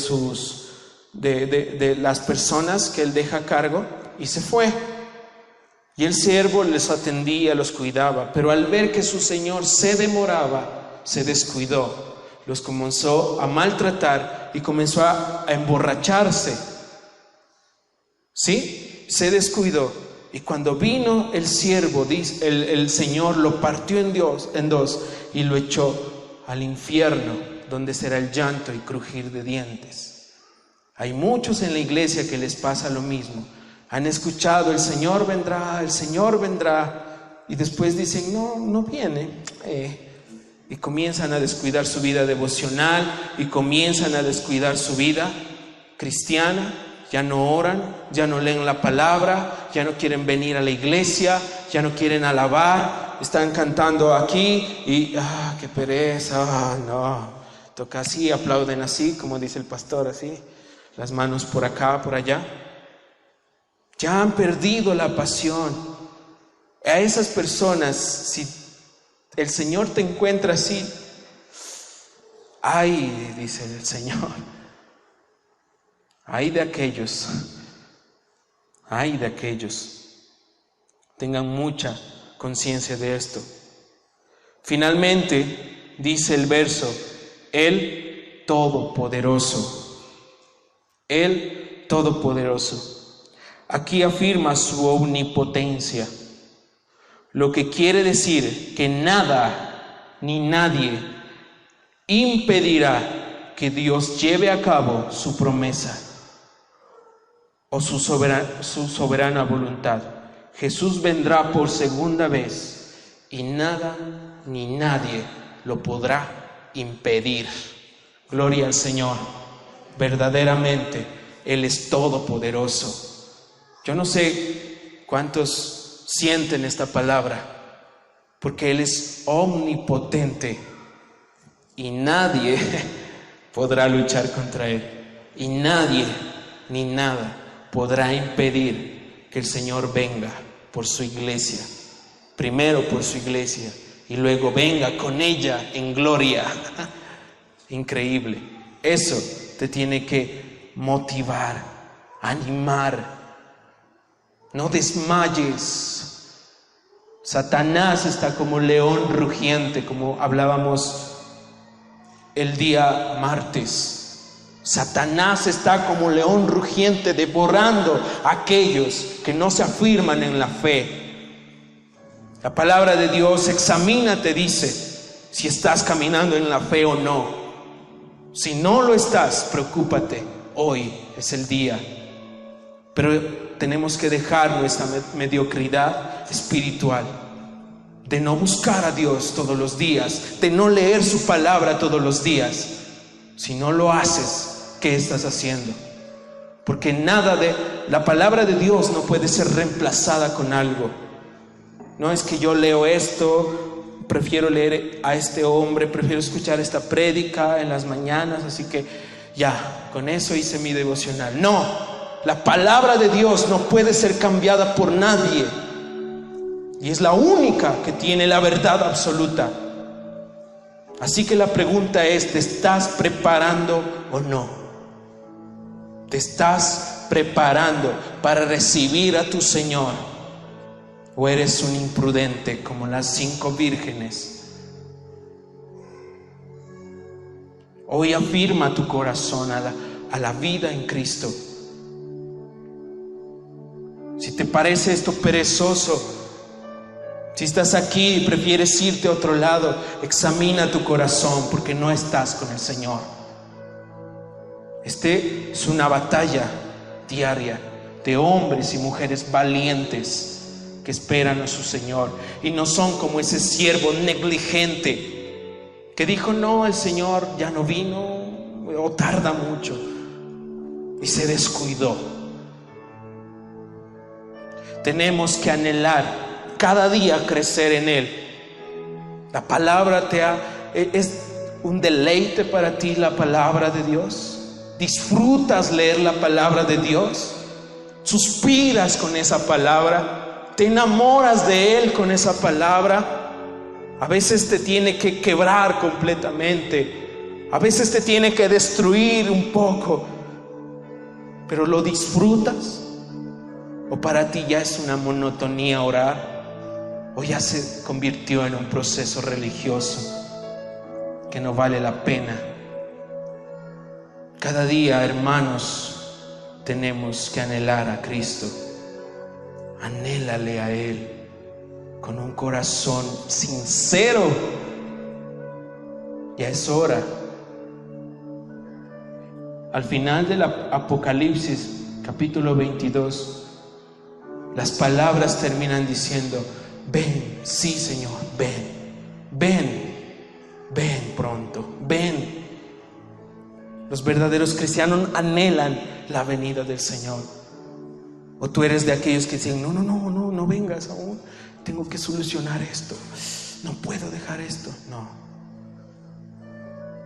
las personas que él deja a cargo, y se fue. Y el siervo les atendía, los cuidaba, pero al ver que su señor se demoraba, se descuidó, los comenzó a maltratar y comenzó a emborracharse. ¿Sí? Se descuidó. Y cuando vino el siervo, el Señor lo partió en dos y lo echó al infierno, donde será el llanto y crujir de dientes. Hay muchos en la iglesia que les pasa lo mismo. Han escuchado, el Señor vendrá, y después dicen, no viene. Y comienzan a descuidar su vida devocional y comienzan a descuidar su vida cristiana. Ya no oran, ya no leen la palabra, ya no quieren venir a la iglesia, ya no quieren alabar, están cantando aquí y qué pereza, no, toca así, aplauden así, como dice el pastor, así, las manos por acá, por allá. Ya han perdido la pasión. A esas personas, si el Señor te encuentra así, ay, dice el Señor, ay de aquellos Tengan mucha conciencia de esto. Finalmente, dice el verso, el Todopoderoso. El Todopoderoso. Aquí afirma su omnipotencia, lo que quiere decir que nada ni nadie impedirá que Dios lleve a cabo su promesa o su soberana voluntad. Jesús vendrá por segunda vez y nada ni nadie lo podrá impedir. Gloria al Señor. Verdaderamente Él es todopoderoso. Yo no sé cuántos sienten esta palabra, porque Él es omnipotente y nadie podrá luchar contra Él. Y nadie ni nada podrá impedir que el Señor venga por su iglesia. Primero por su iglesia y luego venga con ella en gloria. Increíble. Eso te tiene que motivar, animar. No desmayes. Satanás está como león rugiente, como hablábamos el día martes. Satanás está como león rugiente devorando a aquellos que no se afirman en la fe. La palabra de Dios, examínate, dice, si estás caminando en la fe o no. Si no lo estás, preocúpate. Hoy es el día. Pero tenemos que dejar nuestra mediocridad espiritual, de no buscar a Dios todos los días, de no leer su palabra todos los días. Si no lo haces, ¿qué estás haciendo? Porque nada de la palabra de Dios no puede ser reemplazada con algo. No es que yo leo esto, prefiero leer a este hombre, prefiero escuchar esta prédica en las mañanas, así que ya, con eso hice mi devocional. No. La palabra de Dios no puede ser cambiada por nadie y es la única que tiene la verdad absoluta. Así que la pregunta es, ¿te estás preparando o no? ¿Te estás preparando para recibir a tu Señor? ¿O eres un imprudente como las 5 vírgenes? Hoy afirma tu corazón a la vida en Cristo. Si te parece esto perezoso, si estás aquí y prefieres irte a otro lado, examina tu corazón porque no estás con el Señor. Es una batalla diaria de hombres y mujeres valientes que esperan a su Señor y no son como ese siervo negligente que dijo, no, el Señor ya no vino o tarda mucho y se descuidó. Tenemos que anhelar cada día crecer en Él. La palabra es un deleite para ti, la palabra de Dios. Disfrutas leer la palabra de Dios. Suspiras con esa palabra. Te enamoras de Él con esa palabra. A veces te tiene que quebrar completamente. A veces te tiene que destruir un poco. Pero lo disfrutas. ¿O para ti ya es una monotonía orar? ¿O ya se convirtió en un proceso religioso que no vale la pena? Cada día, hermanos, tenemos que anhelar a Cristo. Anhélale a Él con un corazón sincero. Ya es hora. Al final del Apocalipsis, capítulo 22, las palabras terminan diciendo, ven, sí Señor, ven pronto, ven. Los verdaderos cristianos anhelan la venida del Señor. O tú eres de aquellos que dicen, no vengas aún, tengo que solucionar esto, no puedo dejar esto. No,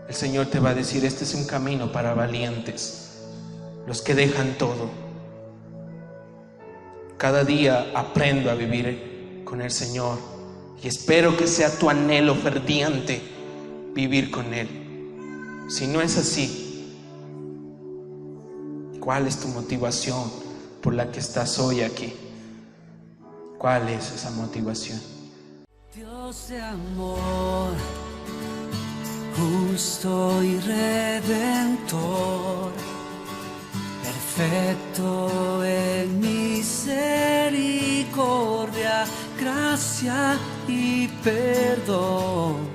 el Señor te va a decir, este es un camino para valientes, los que dejan todo. Cada día aprendo a vivir con el Señor y espero que sea tu anhelo ferviente vivir con Él. Si no es así, ¿cuál es tu motivación por la que estás hoy aquí? ¿Cuál es esa motivación? Dios de amor, justo y redentor, perfecto en misericordia, gracia y perdón.